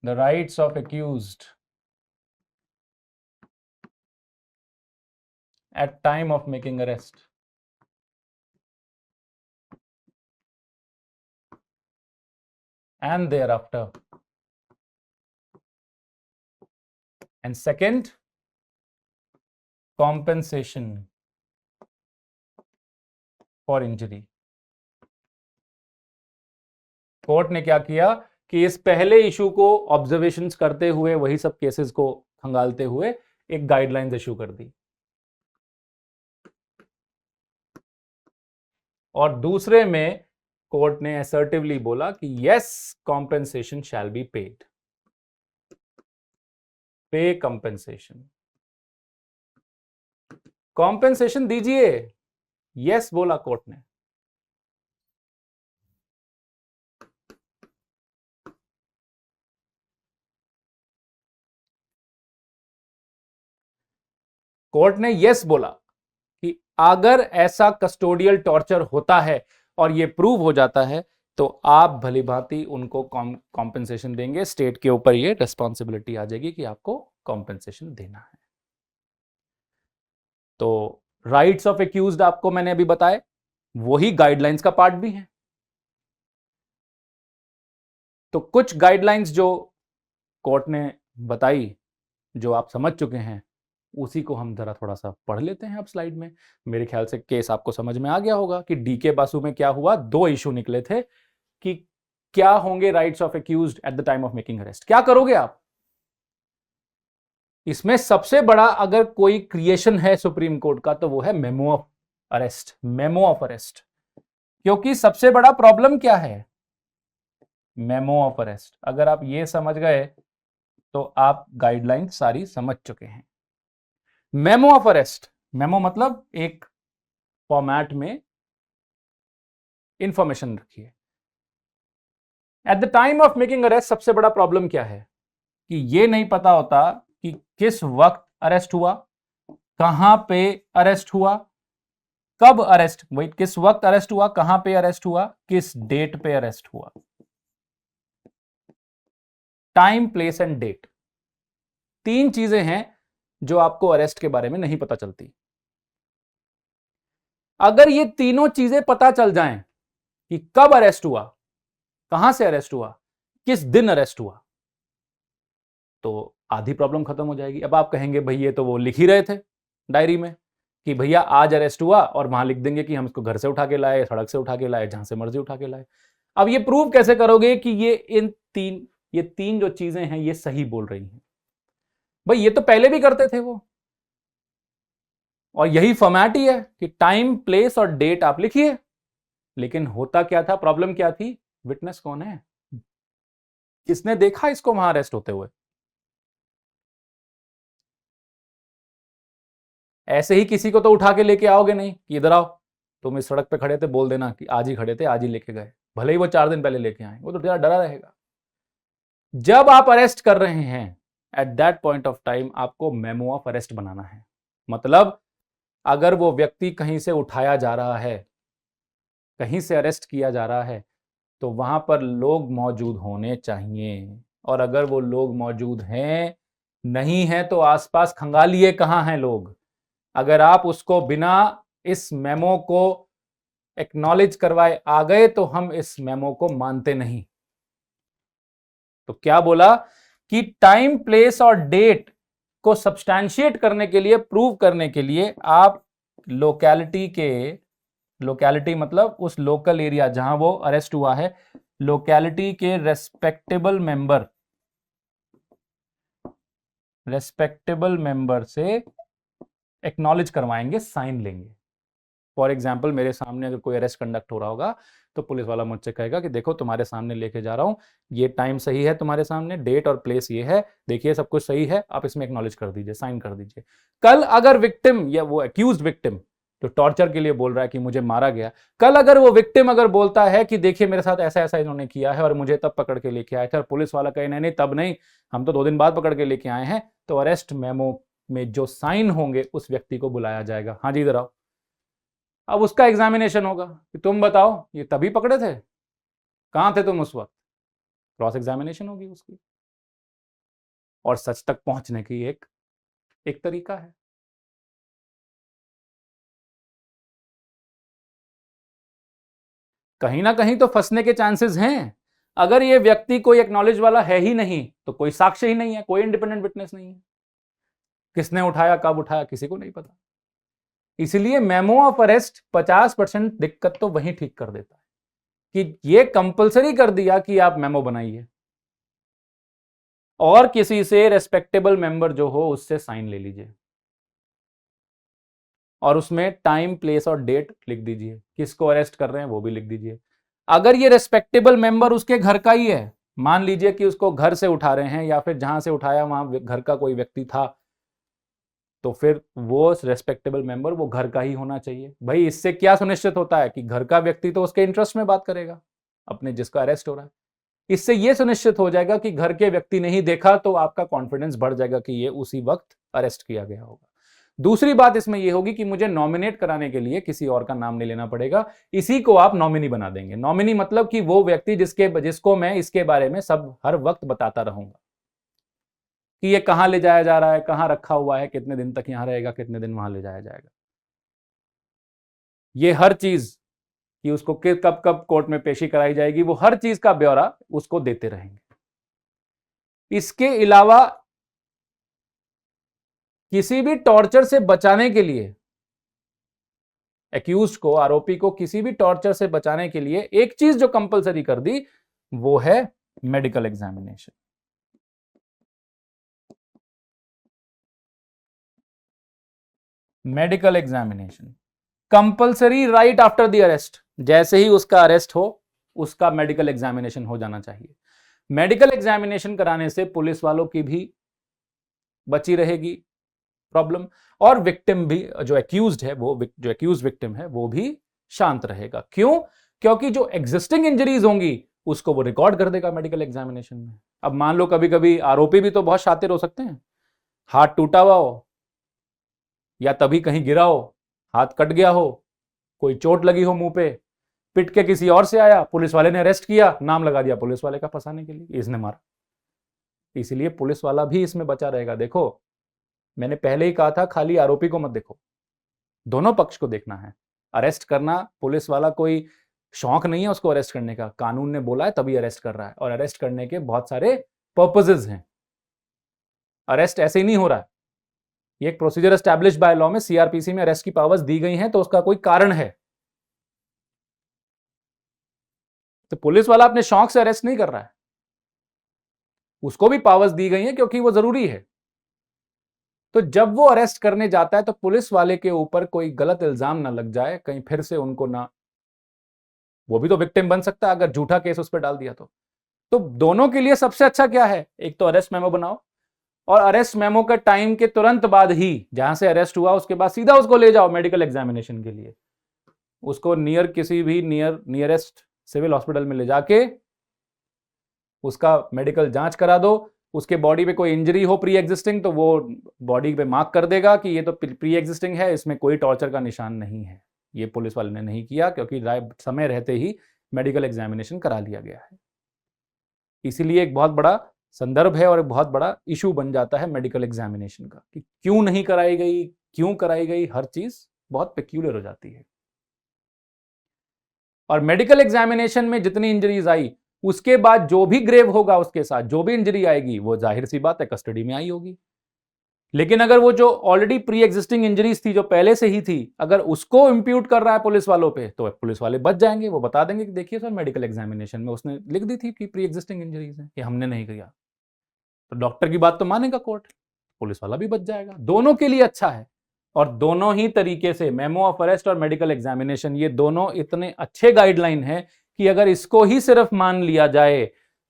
the rights of accused at time of making arrest, and thereafter. And second, compensation for injury. Court ने क्या किया कि इस पहले इशू को ऑब्जर्वेशंस करते हुए, वही सब केसेस को खंगालते हुए एक गाइडलाइंस इशू कर दी, और दूसरे में कोर्ट ने असर्टिवली बोला कि yes, compensation shall be paid, पे कंपेंसेशन, कॉम्पेंसेशन दीजिए, यस बोला कोर्ट ने। कोर्ट ने यस बोला कि अगर ऐसा कस्टोडियल टॉर्चर होता है और ये प्रूव हो जाता है तो आप भली भांति उनको कॉम्पेंसेशन देंगे, स्टेट के ऊपर ये रिस्पॉन्सिबिलिटी आ जाएगी कि आपको कॉम्पेंसेशन देना है। तो राइट्स ऑफ एक्यूज्ड आपको मैंने अभी बताए, वही गाइडलाइंस का पार्ट भी है। तो कुछ गाइडलाइंस जो कोर्ट ने बताई, जो आप समझ चुके हैं, उसी को हम जरा थोड़ा सा पढ़ लेते हैं अब स्लाइड में। मेरे ख्याल से केस आपको समझ में आ गया होगा कि डीके बासु में क्या हुआ। दो इशू निकले थे कि क्या होंगे rights of accused eight the time of making arrest, क्या करोगे आप? इसमें सबसे बड़ा अगर कोई क्रिएशन है सुप्रीम कोर्ट का तो वो है memo of arrest, memo of arrest. क्योंकि सबसे बड़ा प्रॉब्लम क्या है? Memo of arrest. अगर आप ये समझ गए तो आप गाइडलाइन सारी समझ चुके हैं। मेमो ऑफ अरेस्ट, मेमो मतलब एक फॉर्मेट में इंफॉर्मेशन रखिए। Eight the time of making arrest सबसे बड़ा प्रॉब्लम क्या है कि ये नहीं पता होता कि किस वक्त अरेस्ट हुआ, कहां पे अरेस्ट हुआ, कब अरेस्ट, वही किस वक्त अरेस्ट हुआ, कहां पे अरेस्ट हुआ, किस डेट पे अरेस्ट हुआ। टाइम, प्लेस एंड डेट, तीन चीजें हैं जो आपको अरेस्ट के बारे में नहीं पता चलती। अगर ये तीनों चीजें पता चल जाएं कि कब अरेस्ट हुआ, कहां से अरेस्ट हुआ, किस दिन अरेस्ट हुआ, तो आधी प्रॉब्लम खत्म हो जाएगी। अब आप कहेंगे भाई ये तो वो लिख ही रहे थे डायरी में कि भैया आज अरेस्ट हुआ, और वहां लिख देंगे कि हम इसको घर से उठा के लाए, सड़क से उठा के लाए, जहां से मर्जी उठा के लाए। अब ये प्रूव कैसे करोगे कि ये तीन जो चीजें हैं ये सही बोल रही हैं? भाई ये तो पहले भी करते थे वो, और यही फॉर्मेट ही है कि टाइम, प्लेस और डेट आप लिखिए। लेकिन होता क्या था, प्रॉब्लम क्या थी? विटनेस कौन है, किसने देखा इसको वहां अरेस्ट होते हुए? ऐसे ही किसी को तो उठा के लेके आओगे नहीं कि इधर आओ, तुम इस सड़क पे खड़े थे, बोल देना कि आज ही खड़े थे, आज ही लेके गए, भले ही वो 4 दिन पहले लेके आए, वो तो डरा रहेगा। जब आप अरेस्ट कर रहे हैं at that point of time आपको मेमो ऑफ अरेस्ट बनाना है। मतलब अगर वो व्यक्ति कहीं से उठाया जा रहा है, कहीं से अरेस्ट किया जा रहा है, तो वहां पर लोग मौजूद होने चाहिए। और अगर वो लोग मौजूद हैं, नहीं है तो आसपास खंगालिए कहां हैं लोग। अगर आप उसको बिना इस मेमो को एक्नॉलेज करवाए आ गए तो हम इस मेमो को मानते नहीं। तो क्या बोला कि टाइम, प्लेस और डेट को सब्सटैंशिएट करने के लिए, प्रूव करने के लिए आप लोकेलिटी मतलब उस लोकल एरिया जहां वो अरेस्ट हुआ है, लोकेलिटी के रेस्पेक्टेबल मेंबर से एक्नॉलेज करवाएंगे, साइन लेंगे। फॉर एग्जाम्पल मेरे सामने अगर कोई अरेस्ट कंडक्ट हो रहा होगा तो पुलिस वाला मुझसे कहेगा कि देखो तुम्हारे सामने लेके जा रहा हूं, ये टाइम सही है तुम्हारे सामने, डेट और प्लेस ये है, देखिए सब कुछ सही है, आप इसमें एक्नॉलेज कर दीजिए, साइन कर दीजिए। कल अगर विक्टिम या वो एक्यूज्ड विक्टिम जो टॉर्चर के लिए बोल रहा है कि मुझे मारा गया, कल अगर वो विक्टिम अगर बोलता है कि देखिए मेरे साथ ऐसा ऐसा इन्होंने किया है और मुझे तब पकड़ के लेके आए थे, और पुलिस वाला कहे नहीं नहीं तब नहीं, हम तो 2 दिन बाद पकड़ के लेके आए हैं, तो अरेस्ट मेमो में जो साइन होंगे उस व्यक्ति को बुलाया जाएगा, हाँ जी इधर आओ। अब उसका एग्जामिनेशन होगा कि तुम बताओ ये तभी पकड़े थे, कहां थे तुम उस वक्त? क्रॉस एग्जामिनेशन होगी उसकी। और सच तक पहुंचने की एक तरीका है। कहीं ना कहीं तो फंसने के चांसेस हैं। अगर ये व्यक्ति कोई एक्नॉलेज वाला है ही नहीं तो कोई साक्ष्य ही नहीं है, कोई इंडिपेंडेंट विटनेस नहीं है, किसने उठाया, कब उठाया, किसी को नहीं पता। इसलिए मेमो ऑफ अरेस्ट 50% दिक्कत तो वहीं ठीक कर देता है कि ये कंपलसरी कर दिया कि आप मेमो बनाइए और किसी से रेस्पेक्टेबल मेंबर जो हो उससे साइन ले लीजिए, और उसमें टाइम, प्लेस और डेट लिख दीजिए, किसको अरेस्ट कर रहे हैं वो भी लिख दीजिए। अगर ये रेस्पेक्टेबल मेंबर उसके घर का ही है, मान लीजिए कि उसको घर से उठा रहे हैं या फिर जहां से उठाया वहां घर का कोई व्यक्ति था, तो फिर वो रेस्पेक्टेबल मेंबर वो घर का ही होना चाहिए। भाई इससे क्या सुनिश्चित होता है कि घर का व्यक्ति तो उसके इंटरेस्ट में बात करेगा, अपने जिसका अरेस्ट हो रहा है। इससे यह सुनिश्चित हो जाएगा कि घर के व्यक्ति ने ही देखा, तो आपका कॉन्फिडेंस बढ़ जाएगा कि ये उसी वक्त अरेस्ट किया गया होगा। दूसरी बात इसमें यह होगी कि मुझे नॉमिनेट कराने के लिए किसी और का नाम नहीं लेना पड़ेगा, इसी को आप नॉमिनी बना देंगे। नॉमिनी मतलब कि वो व्यक्ति जिसको मैं इसके बारे में सब हर वक्त बताता रहूंगा कि ये कहां ले जाया जा रहा है, कहां रखा हुआ है, कितने दिन तक यहां रहेगा, कितने दिन वहां ले जाया जाएगा। ये हर चीज कि उसको कब कब कोर्ट में पेशी कराई जाएगी, वो हर चीज का ब्यौरा उसको देते रहेंगे। इसके अलावा किसी भी टॉर्चर से बचाने के लिए, एक्यूज्ड को, आरोपी को किसी भी टॉर्चर से बचाने के लिए एक चीज जो कंपलसरी कर दी वो है medical examination. Medical examination compulsory right after the arrest, जैसे ही उसका अरेस्ट हो उसका मेडिकल एग्जामिनेशन हो जाना चाहिए। मेडिकल एग्जामिनेशन कराने से पुलिस वालों की भी बची रहेगी प्रॉब्लम, और विक्टिम भी, जो एक्यूज्ड है, वो जो एक्यूज विक्टिम है वो भी शांत रहेगा। क्यों? क्योंकि जो एग्जिस्टिंग इंजरीज होंगी उसको वो रिकॉर्ड कर देगा मेडिकल एग्जामिनेशन में। अब मान लो कभी कभी आरोपी भी तो बहुत शातिर हो सकते हैं, हाथ टूटा हुआ हो, या तभी कहीं गिरा हो, हाथ कट गया हो, कोई चोट लगी हो मुंह पे, पिट के किसी और से आया, पुलिस वाले ने अरेस्ट किया, नाम लगा दिया पुलिस वाले का फंसाने के लिए, इसने मारा। इसलिए पुलिस वाला भी इसमें बचा रहेगा। देखो मैंने पहले ही कहा था, खाली आरोपी को मत देखो, दोनों पक्ष को देखना है। अरेस्ट करना पुलिस वाला कोई शौक नहीं है उसको अरेस्ट करने का, कानून ने बोला है तभी अरेस्ट कर रहा है, और अरेस्ट करने के बहुत सारे पर्पसेस हैं। अरेस्ट ऐसे ही नहीं हो रहा है, ये एक प्रोसीजर एस्टैब्लिश बाय लॉ में, सीआरपीसी में अरेस्ट की पावर्स दी गई हैं, तो उसका कोई कारण है। तो पुलिस वाला अपने शौक से अरेस्ट नहीं कर रहा है, उसको भी पावर्स दी गई हैं क्योंकि वो जरूरी है। तो जब वो अरेस्ट करने जाता है तो पुलिस वाले के ऊपर कोई गलत इल्जाम ना लग जाए, कहीं फिर से उनको ना, वो भी तो विक्टिम बन सकता है अगर झूठा केस उस पर डाल दिया तो दोनों के लिए सबसे अच्छा क्या है, एक तो अरेस्ट मेमो बनाओ, और अरेस्ट मेमो के टाइम के तुरंत बाद ही, जहां से अरेस्ट हुआ उसके बाद सीधा उसको ले जाओ मेडिकल एग्जामिनेशन के लिए। उसको किसी भी नियरेस्ट सिविल हॉस्पिटल में ले जाके उसका मेडिकल जांच करा दो। उसके बॉडी पे कोई इंजरी हो प्री एग्जिस्टिंग, तो वो बॉडी पे मार्क कर देगा कि ये तो प्री एग्जिस्टिंग है, इसमें कोई टॉर्चर का निशान नहीं है। ये पुलिस वाले ने नहीं किया क्योंकि समय रहते ही मेडिकल एग्जामिनेशन करा लिया गया है। इसीलिए एक बहुत बड़ा संदर्भ है और एक बहुत बड़ा इशू बन जाता है मेडिकल एग्जामिनेशन का, कि क्यों नहीं कराई गई, क्यों कराई गई, हर चीज बहुत पेक्यूलियर हो जाती है। और मेडिकल एग्जामिनेशन में जितनी इंजरीज आई, उसके बाद जो भी ग्रेव होगा उसके साथ जो भी इंजरी आएगी, वो जाहिर सी बात है कस्टडी में आई होगी। लेकिन अगर वो जो ऑलरेडी प्री एग्जिस्टिंग इंजरीज थी, जो पहले से ही थी, अगर उसको इंप्यूट कर रहा है पुलिस वालों पे, तो पुलिस वाले बच जाएंगे। वो बता देंगे कि देखिए सर मेडिकल एग्जामिनेशन में उसने लिख दी थी कि प्री एग्जिस्टिंग इंजरीज है, ये हमने नहीं किया। तो डॉक्टर की बात तो मानेगा कोर्ट, पुलिस वाला भी बच जाएगा। दोनों के लिए अच्छा है। और दोनों ही तरीके से मेमो ऑफ अरेस्ट और मेडिकल एग्जामिनेशन, ये दोनों इतने अच्छे गाइडलाइन है कि अगर इसको ही सिर्फ मान लिया जाए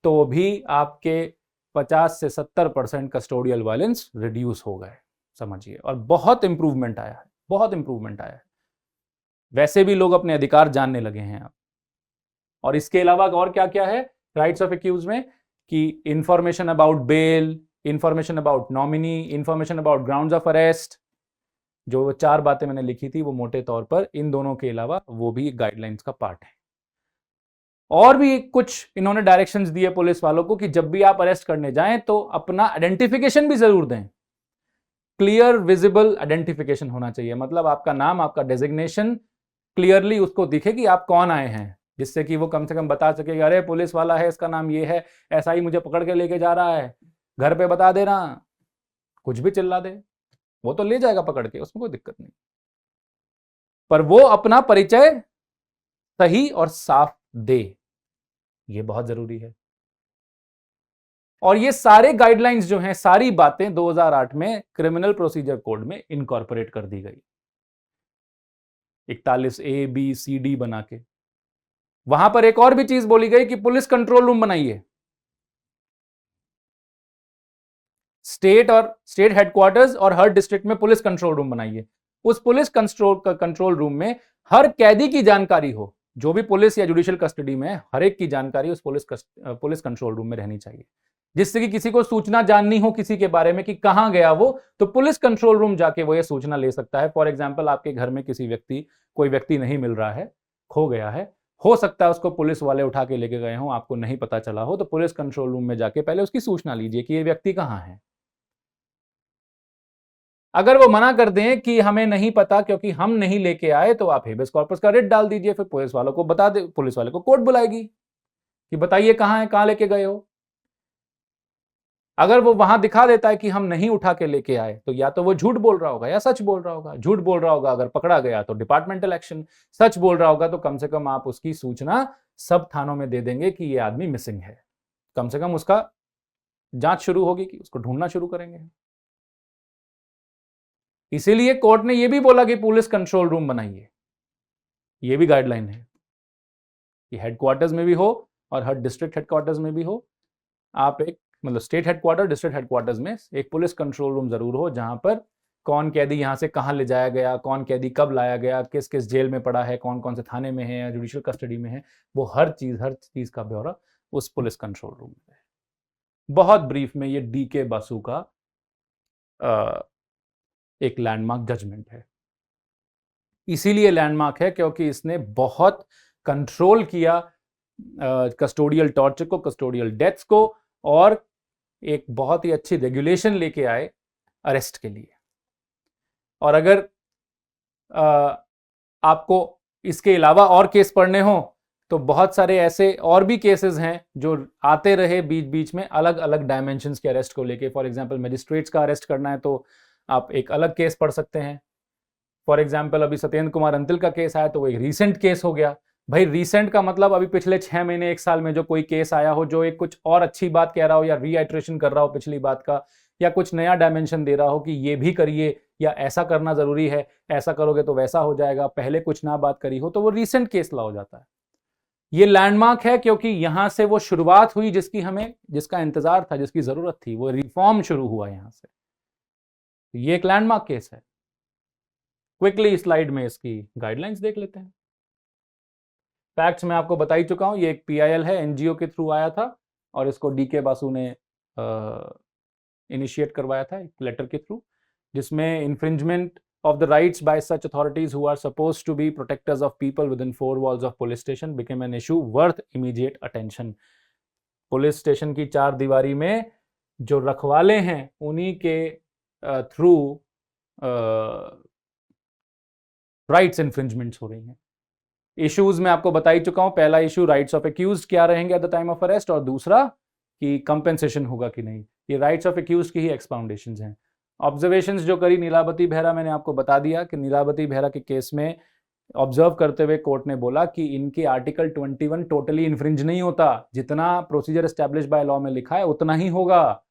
तो भी आपके 50 से 70% कस्टोडियल वायलेंस रिड्यूस हो गए, समझिए। और बहुत इंप्रूवमेंट आया है, बहुत इंप्रूवमेंट आया है। वैसे भी लोग अपने अधिकार जानने लगे हैं अब। और इसके अलावा और क्या क्या है राइट्स ऑफ एक्यूज में, कि information about bail, information about nominee, information about grounds of arrest, जो 4 बातें मैंने लिखी थी वो मोटे तौर पर इन दोनों के अलावा वो भी गाइडलाइंस का पार्ट है। और भी कुछ इन्होंने डायरेक्शंस दिए पुलिस वालों को कि जब भी आप अरेस्ट करने जाएं तो अपना आइडेंटिफिकेशन भी जरूर दें। क्लियर विजिबल आइडेंटिफिकेशन होना चाहिए, मतलब आपका नाम, आपका डेजिग्नेशन क्लियरली उसको दिखे कि आप कौन आए हैं, जिससे कि वो कम से कम बता सके कि अरे पुलिस वाला है, इसका नाम ये है, ऐसा ही मुझे पकड़ के लेके जा रहा है, घर पे बता देना, कुछ भी चिल्ला दे, वो तो ले जाएगा पकड़ के, उसमें कोई दिक्कत नहीं, पर वो अपना परिचय सही और साफ दे, ये बहुत जरूरी है। और ये सारे गाइडलाइंस जो हैं, सारी बातें 2008 में क्रिमिनल प्रोसीजर कोड में इनकॉर्पोरेट कर दी गई, 41 A B C D बना के। वहां पर एक और भी चीज बोली गई कि पुलिस कंट्रोल रूम बनाइए, स्टेट हेडक्वार्टर्स और हर डिस्ट्रिक्ट में पुलिस कंट्रोल रूम बनाइए। उस पुलिस कंट्रोल रूम में हर कैदी की जानकारी हो, जो भी पुलिस या जुडिशियल कस्टडी में है, हर एक की जानकारी उस पुलिस कंट्रोल रूम में रहनी चाहिए, जिससे कि किसी को सूचना जाननी हो किसी के बारे में कि कहां गया वो, तो पुलिस कंट्रोल रूम जाके वो ये सूचना ले सकता है। फॉर एग्जाम्पल, आपके घर में कोई व्यक्ति नहीं मिल रहा है, खो गया है, हो सकता है उसको पुलिस वाले उठा के लेके गए हों, आपको नहीं पता चला हो, तो पुलिस कंट्रोल रूम में जाके पहले उसकी सूचना लीजिए कि ये व्यक्ति कहां है। अगर वो मना कर दें कि हमें नहीं पता क्योंकि हम नहीं लेके आए, तो आप हेबियस कॉर्पस का रिट डाल दीजिए, फिर पुलिस वालों को बता दे, पुलिस वाले को कोर्ट बुलाएगी कि बताइए कहां है, कहां लेके गए हो। अगर वो वहां दिखा देता है कि हम नहीं उठा के लेके आए, तो या तो वो झूठ बोल रहा होगा या सच बोल रहा होगा। झूठ बोल रहा होगा अगर पकड़ा गया तो डिपार्टमेंटल एक्शन, सच बोल रहा होगा तो कम से कम आप उसकी सूचना सब थानों में दे देंगे कि ये आदमी मिसिंग है, कम से कम उसका जांच शुरू होगी, कि उसको ढूंढना शुरू करेंगे। इसीलिए कोर्ट ने यह भी बोला कि पुलिस कंट्रोल रूम बनाइए, ये भी गाइडलाइन है कि हेडक्वार्टर्स में भी हो और हर डिस्ट्रिक्ट हेडक्वार्टर्स में भी हो, आप एक मतलब स्टेट हेडक्वार्टर डिस्ट्रिक्ट हेडक्वार्टर्स में एक पुलिस कंट्रोल रूम जरूर हो, जहां पर कौन कैदी यहां से कहां ले जाया गया, कौन कैदी कब लाया गया, किस किस जेल में पड़ा है, कौन कौन से थाने में है या जुडिशियल कस्टडी में है, वो हर चीज का ब्यौरा उस पुलिस कंट्रोल रूम में है। बहुत ब्रीफ में ये डीके बासु का एक लैंडमार्क जजमेंट है। इसीलिए लैंडमार्क है क्योंकि इसने बहुत कंट्रोल किया कस्टोडियल टॉर्चर को, कस्टोडियल डेथ्स को, और एक बहुत ही अच्छी रेगुलेशन लेके आए अरेस्ट के लिए। और अगर आपको इसके अलावा और केस पढ़ने हो तो बहुत सारे ऐसे और भी केसेस हैं जो आते रहे बीच बीच में अलग अलग डायमेंशंस के अरेस्ट को लेके। फॉर एग्जांपल मजिस्ट्रेट्स का अरेस्ट करना है तो आप एक अलग केस पढ़ सकते हैं। फॉर एग्जाम्पल अभी सत्येंद्र कुमार अंतिल का केस आया तो वो एक रीसेंट केस हो गया। भाई रीसेंट का मतलब अभी पिछले 6 महीने 1 साल में जो कोई केस आया हो जो एक कुछ और अच्छी बात कह रहा हो या रीआइट्रेशन कर रहा हो पिछली बात का, या कुछ नया डायमेंशन दे रहा हो कि ये भी करिए या ऐसा करना जरूरी है, ऐसा करोगे तो वैसा हो जाएगा, पहले कुछ ना बात करी हो, तो वो रीसेंट केस ला हो जाता है। ये लैंडमार्क है क्योंकि यहां से वो शुरुआत हुई जिसका इंतजार था, जिसकी जरूरत थी, वो रिफॉर्म शुरू हुआ यहां से। ये एक लैंडमार्क केस है। क्विकली स्लाइड में इसकी गाइडलाइंस देख लेते हैं। फैक्ट्स मैं आपको बता ही चुका हूं, ये एक पीआईएल है, एनजीओ के थ्रू आया था और इसको डीके बासु ने इनिशिएट करवाया था एक लेटर के थ्रू, जिसमें infringement of the rights by such authorities who are supposed to be protectors of people within 4 walls of police station became an issue worth immediate attention। Police station की 4 दीवारी में जो रखवाले हैं उन्हीं के थ्रू राइट्स इन्फ्रिंजमेंट्स हो रही हैं। इश्यूज में आपको बता ही चुका हूं। पहला इशू राइट्स ऑफ एक्यूज्ड क्या रहेंगे eight the time of arrest, और दूसरा कि कंपेंसेशन होगा कि नहीं। ये राइट्स ऑफ एक्यूज्ड की ही एक्सपाउंडेशंस हैं। ऑब्जर्वेशंस जो करी नीलावती बेहरा, मैंने आपको बता दिया कि नीलावती बेहरा के केस में ऑब्जर्व करते हुए कोर्ट ने बोला कि इनके आर्टिकल 21 टोटली इन्फ्रिंज नहीं होता। जितना प्रोसीजर एस्टैब्लिश बाय लॉ में लिखा है उतना ही होगा,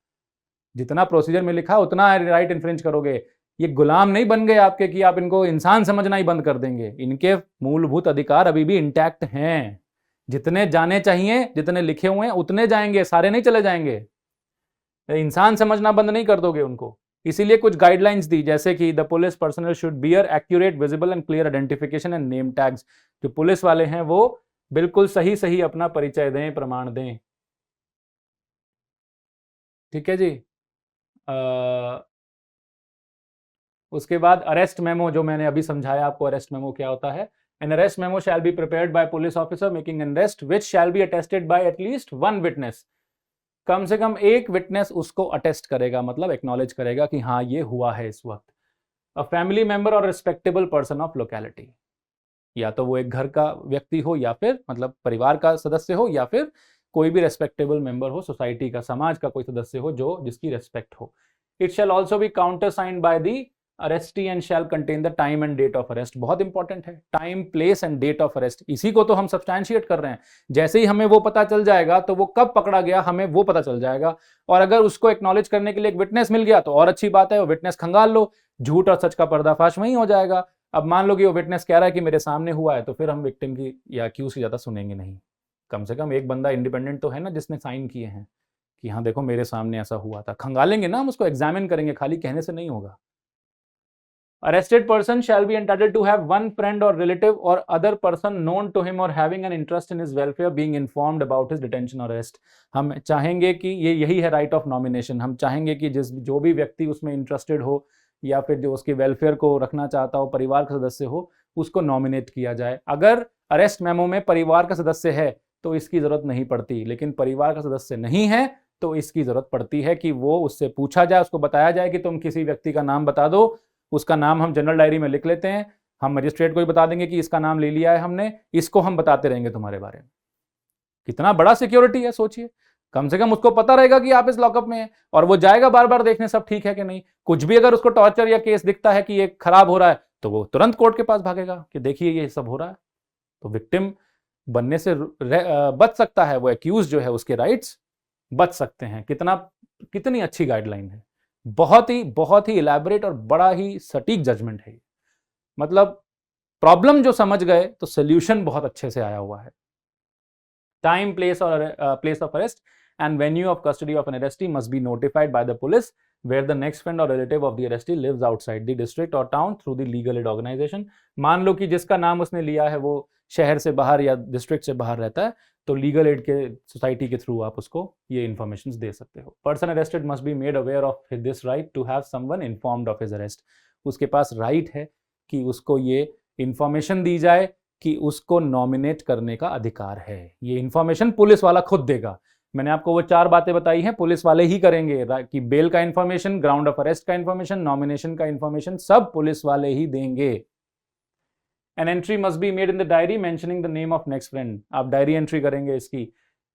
जितना प्रोसीजर में लिखा है उतना राइट इन्फ्रिंज करोगे। ये गुलाम नहीं बन गए आपके कि आप इनको इंसान समझना ही बंद कर देंगे। इनके मूलभूत अधिकार अभी भी इंटैक्ट हैं। जितने जाने चाहिए, जितने लिखे हुए हैं उतने जाएंगे, सारे नहीं चले जाएंगे। इंसान समझना बंद नहीं कर दोगे उनको। इसीलिए कुछ गाइडलाइंस दी, जैसे कि the police personnel should bear accurate, visible and clear identification and name tags. जो पुलिस वाले हैं वो बिल्कुल सही सही अपना परिचय दें, प्रमाण दें। ठीक है जी। उसके बाद अरेस्ट मेमो, जो मैंने अभी समझाया आपको अरेस्ट मेमो क्या होता है। An arrest memo shall be prepared by police officer making an arrest which shall be attested by at least 1 witness. कम से कम एक विटनेस उसको अटेस्ट करेगा, मतलब एक्नॉलेज करेगा कि हाँ ये हुआ है इस वक्त। अ फैमिली मेंबर और रिस्पेक्टेबल पर्सन ऑफ लोकेलिटी, या तो वो एक घर का व्यक्ति हो या फिर मतलब परिवार का सदस्य हो, या फिर कोई भी रेस्पेक्टेबल मेंबर हो, सोसाइटी का, समाज का कोई सदस्य हो जो जिसकी रेस्पेक्ट हो। It shall also be countersigned by the arrestee and shall contain the time and date of arrest. बहुत इंपॉर्टेंट है, time, place and date of arrest. इसी को तो हम सब्सटैंशिएट कर रहे हैं। जैसे ही हमें वो पता चल जाएगा तो वो कब पकड़ा गया हमें वो पता चल जाएगा। और अगर उसको एक्नॉलेज करने के लिए एक विटनेस मिल गया तो और अच्छी बात है, वो विटनेस खंगाल लो, झूठ और सच का पर्दाफाश वहीं हो जाएगा। अब मान लो कि वो विटनेस कह रहा है कि मेरे सामने हुआ है, तो फिर हम विक्टिम की या अक्यूज की ज्यादा सुनेंगे नहीं। कम से कम एक बंदा इंडिपेंडेंट तो है ना जिसने साइन किए हैं कि हाँ देखो मेरे सामने ऐसा हुआ था। खंगालेंगे ना हम उसको, एग्जामिन करेंगे, खाली कहने से नहीं होगा। Arrested person shall be entitled to have one friend or relative or other person known to him or having an interest in his welfare being informed about his detention or arrest। हम चाहेंगे कि ये यही है right of nomination. हम चाहेंगे कि जो भी व्यक्ति उसमें इंटरेस्टेड हो या फिर जो उसके वेलफेयर को रखना चाहता हो, परिवार का सदस्य हो, उसको नॉमिनेट किया जाए। अगर अरेस्ट मेमो में परिवार का सदस्य है तो इसकी जरूरत नहीं पड़ती, लेकिन परिवार का सदस्य नहीं है तो इसकी जरूरत पड़ती है कि वो उससे पूछा जाए, उसको बताया जाए कि तुम किसी व्यक्ति का नाम बता दो। उसका नाम हम जनरल डायरी में लिख लेते हैं, हम मजिस्ट्रेट को भी बता देंगे कि इसका नाम ले लिया है हमने, इसको हम बताते रहेंगे तुम्हारे बारे में। कितना बड़ा सिक्योरिटी है सोचिए। कम से कम उसको पता रहेगा कि आप इस लॉकअप में हैं, और वो जाएगा बार बार देखने सब ठीक है कि नहीं। कुछ भी अगर उसको टॉर्चर या केस दिखता है कि ये खराब हो रहा है तो वो तुरंत कोर्ट के पास भागेगा कि देखिए ये सब हो रहा है। तो विक्टिम बनने से बच सकता है, वो एक्यूज जो है उसके राइट्स बच सकते हैं। कितनी अच्छी गाइडलाइन है, बहुत ही इलैबोरेट और बड़ा ही सटीक जजमेंट है। मतलब प्रॉब्लम जो समझ गए तो सोल्यूशन बहुत अच्छे से आया हुआ है। टाइम, प्लेस और place of arrest and venue of custody of an arrestee must be notified by the police where the next friend or relative of the arrestee lives outside the district or town through the legal aid organization। मान लो कि जिसका नाम उसने लिया है वो शहर से बाहर या डिस्ट्रिक्ट से बाहर रहता है, तो लीगल एड के सोसाइटी के थ्रू आप उसको ये इन्फॉर्मेशन दे सकते हो। Person arrested must be made aware of this right to have someone informed of his arrest. उसके पास राइट है कि उसको ये इंफॉर्मेशन दी जाए कि उसको नॉमिनेट करने का अधिकार है। ये इंफॉर्मेशन पुलिस वाला खुद देगा। मैंने आपको वो 4 बातें बताई हैं, पुलिस वाले ही करेंगे कि बेल का इंफॉर्मेशन, ग्राउंड ऑफ अरेस्ट का इंफॉर्मेशन, नॉमिनेशन का इंफॉर्मेशन सब पुलिस वाले ही देंगे। An entry must be made in the diary mentioning the name of next friend. आप डायरी एंट्री करेंगे इसकी।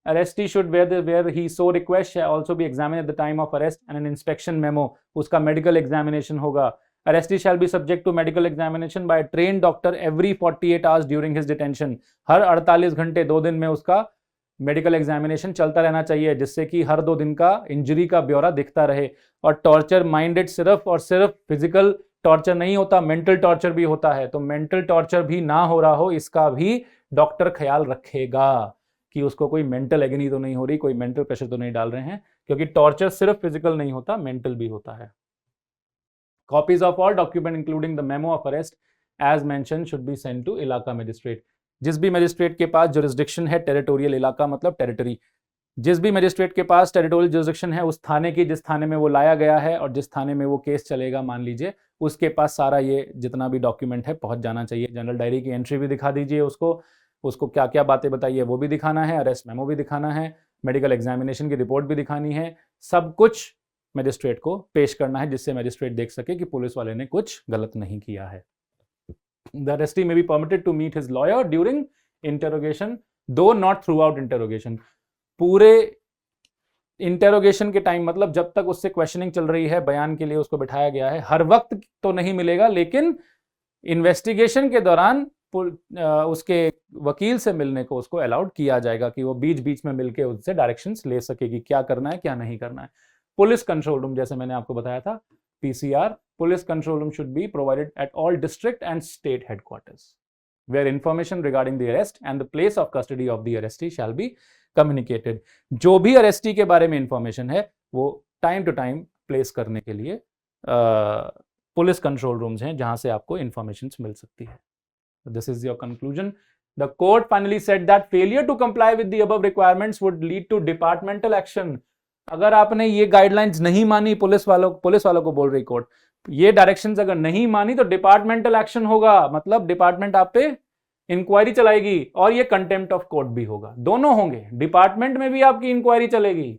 Arrestee should where he so request also be examined at the time of arrest and an inspection memo. उसका medical examination होगा। Arrestee shall be subject to medical examination by a trained doctor every 48 hours during his detention। हर 48 घंटे 2 दिन में उसका medical examination चलता रहना चाहिए, जिससे कि हर 2 दिन का इंजरी का ब्यौरा दिखता रहे। और टॉर्चर माइंडेड सिर्फ और सिर्फ फिजिकल टॉर्चर नहीं होता, मेंटल टॉर्चर भी होता है। तो मेंटल टॉर्चर भी ना हो रहा हो इसका भी डॉक्टर ख्याल रखेगा कि उसको कोई मेंटल एगनी तो नहीं हो रही, कोई मेंटल प्रेशर तो नहीं डाल रहे हैं, क्योंकि टॉर्चर सिर्फ फिजिकल नहीं होता, मेंटल भी होता है। Copies of all document including the memo of arrest as mentioned should be sent to इलाका मजिस्ट्रेट। जिस भी मजिस्ट्रेट के पास जुरिस्डिक्शन है, टेरिटोरियल इलाका मतलब टेरिटरी, जिस भी मजिस्ट्रेट के पास टेरिटोरियल जुरिस्डिक्शन है उस थाने की, जिस थाने में वो लाया गया है और जिस थाने में वो केस चलेगा मान लीजिए, उसके पास सारा ये जितना भी डॉक्यूमेंट है पहुंच जाना चाहिए। जनरल डायरी की एंट्री भी दिखा दीजिए उसको क्या क्या बातें बताइए वो भी दिखाना है, अरेस्ट मेमो भी दिखाना है, मेडिकल एग्जामिनेशन की रिपोर्ट भी दिखानी है, सब कुछ मजिस्ट्रेट को पेश करना है, जिससे मजिस्ट्रेट देख सके कि पुलिस वाले ने कुछ गलत नहीं किया है। The arrestee may be permitted to meet his lawyer during interrogation, though not throughout interrogation। पूरे इंटेरोगेशन के टाइम मतलब जब तक उससे क्वेश्चनिंग चल रही है, बयान के लिए उसको बिठाया गया है, हर वक्त तो नहीं मिलेगा, लेकिन इन्वेस्टिगेशन के दौरान उसके वकील से मिलने को उसको अलाउड किया जाएगा कि वो बीच बीच में मिलकर उससे डायरेक्शंस ले सके कि क्या करना है क्या नहीं करना है। पुलिस कंट्रोल रूम, जैसे मैंने आपको बताया था, PCR, police control room should be provided at all district and state headquarters where information regarding the arrest and the place of custody of the arrestee shall be communicated. जो भी arrested के बारे में इंफॉर्मेशन है वो time to time place करने के लिए पुलिस कंट्रोल रूम्स हैं जहां से आपको इंफॉर्मेशन मिल सकती है। This is your conclusion. The court finally said that failure to comply with the above requirements would lead to departmental action। अगर आपने ये गाइडलाइंस नहीं मानी, पुलिस वालों को बोल रही कोर्ट, ये डायरेक्शंस अगर नहीं मानी तो डिपार्टमेंटल एक्शन होगा। मतलब डिपार्टमेंट आप पे इंक्वायरी चलाएगी और ये कंटेम्प्ट ऑफ कोर्ट भी होगा, दोनों होंगे। डिपार्टमेंट में भी आपकी इंक्वायरी चलेगी,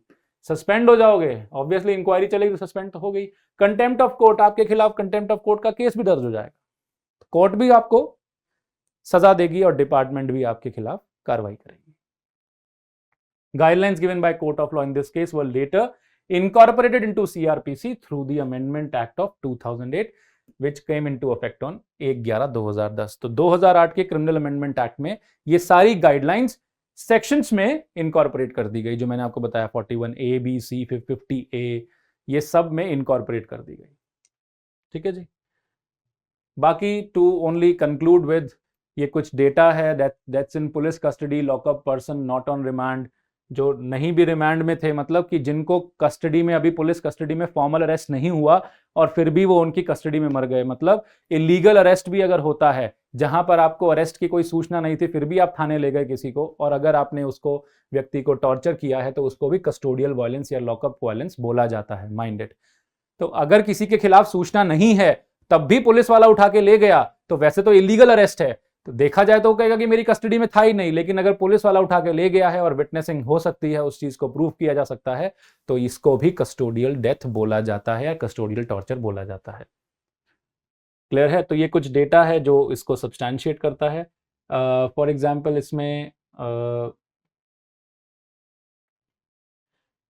सस्पेंड हो जाओगे, ऑब्वियसली इंक्वायरी चलेगी तो सस्पेंड तो हो गई। कंटेम्प्ट ऑफ कोर्ट, आपके खिलाफ कंटेम्प्ट ऑफ कोर्ट का केस भी दर्ज हो जाएगा, कोर्ट भी आपको सजा देगी और डिपार्टमेंट भी आपके खिलाफ कार्रवाई करेगी। Guidelines given by court of law in this case were later incorporated into CRPC through the Amendment Act of 2008 which came into effect on 1/11/2010। तो 2008 के क्रिमिनल अमेंडमेंट एक्ट में ये सारी गाइडलाइंस सेक्शंस में इनकॉर्पोरेट कर दी गई, जो मैंने आपको बताया 41A, B, C, 50A, ये सब में इनकॉर्पोरेट कर दी गई। ठीक है जी। बाकी टू ओनली कंक्लूड विद, ये कुछ डेटा है that's in police custody lockup person not on remand, जो नहीं भी रिमांड में थे, मतलब कि जिनको कस्टडी में, अभी पुलिस कस्टडी में फॉर्मल अरेस्ट नहीं हुआ और फिर भी वो उनकी कस्टडी में मर गए। मतलब इलीगल अरेस्ट भी अगर होता है, जहां पर आपको अरेस्ट की कोई सूचना नहीं थी फिर भी आप थाने ले गए किसी को, और अगर आपने उसको व्यक्ति को टॉर्चर किया है तो उसको भी कस्टोडियल वायलेंस या लॉकअप वायलेंस बोला जाता है, माइंडेड। तो अगर किसी के खिलाफ सूचना नहीं है तब भी पुलिस वाला उठा के ले गया तो वैसे तो इलीगल अरेस्ट है, तो देखा जाए तो वो कहेगा कि मेरी कस्टडी में था ही नहीं। लेकिन अगर पुलिस वाला उठा के ले गया है और विटनेसिंग हो सकती है, उस चीज को प्रूव किया जा सकता है, तो इसको भी कस्टोडियल डेथ बोला जाता है या कस्टोडियल टॉर्चर बोला जाता है। क्लियर है? तो ये कुछ डेटा है जो इसको सब्सटैंशिएट करता है। फॉर एग्जाम्पल इसमें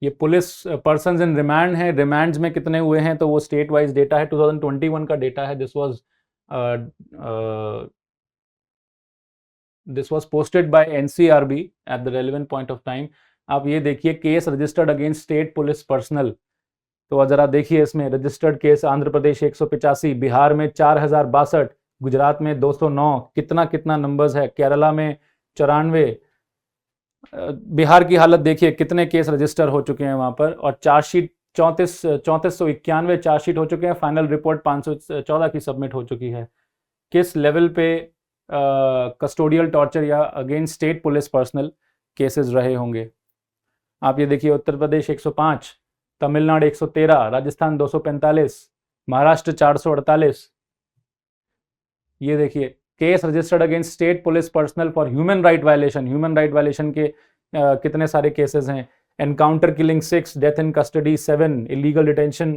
ये पुलिस पर्सन्स इन रिमांड है, रिमांड्स में कितने हुए हैं, तो वो स्टेट वाइज डेटा है, 2021 का डेटा है. This was posted bye NCRB at the relevant point of time. आप ये देखिए, case registered against state police personal. तो जरा देखिए, इसमें रजिस्टर्ड केस आंध्र प्रदेश 185, बिहार में 4062, गुजरात में 209. कितना कितना नंबर्स है. केरला में 94. बिहार की हालत देखिए, कितने केस रजिस्टर हो चुके हैं वहां पर, और चार्जशीट 3491 चार्जशीट हो चुके हैं. फाइनल रिपोर्ट 514 की सबमिट हो चुकी है. किस लेवल पे कस्टोडियल टॉर्चर या against state police personal cases रहे होंगे. आप ये देखिए, उत्तर प्रदेश 105, तमिलनाडु 113, राजस्थान 245, महाराष्ट्र 448. ये देखिए, case registered against state police personnel for human right violation. Human right violation के कितने सारे केसेस हैं. Encounter killing 6, death in custody 7, illegal detention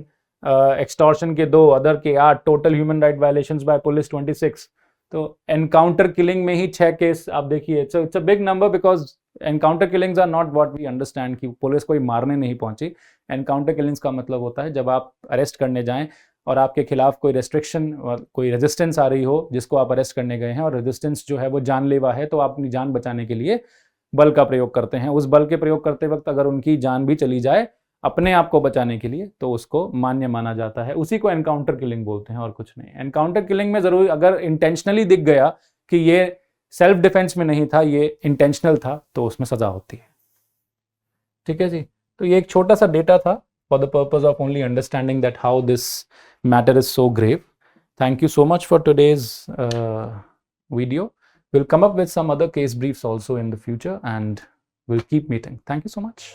extortion के 2, अदर के 8, total human right violations by police 26. तो एनकाउंटर किलिंग में ही 6 case आप देखिए. It's a big number, because encounter killings are not what we understand कि police कोई मारने नहीं पहुंची. एनकाउंटर किलिंग्स का मतलब होता है जब आप अरेस्ट करने जाएं और आपके खिलाफ कोई रेस्ट्रिक्शन और कोई रेजिस्टेंस आ रही हो जिसको आप अरेस्ट करने गए हैं, और रेजिस्टेंस जो है वो जानलेवा है, तो आप अपनी जान बचाने के लिए बल का प्रयोग करते हैं. उस बल के प्रयोग करते वक्त अगर उनकी जान भी चली जाए अपने आप को बचाने के लिए, तो उसको मान्य माना जाता है. उसी को एनकाउंटर किलिंग बोलते हैं और कुछ नहीं. एनकाउंटर किलिंग में जरूर अगर इंटेंशनली दिख गया कि ये सेल्फ डिफेंस में नहीं था, ये इंटेंशनल था, तो उसमें सजा होती है. ठीक है जी. तो ये एक छोटा सा डेटा था for the purpose of only understanding that how this matter is so grave. Thank you so much for today's video. We'll come up with some other case briefs also in the future, and we'll keep meeting. Thank you so much.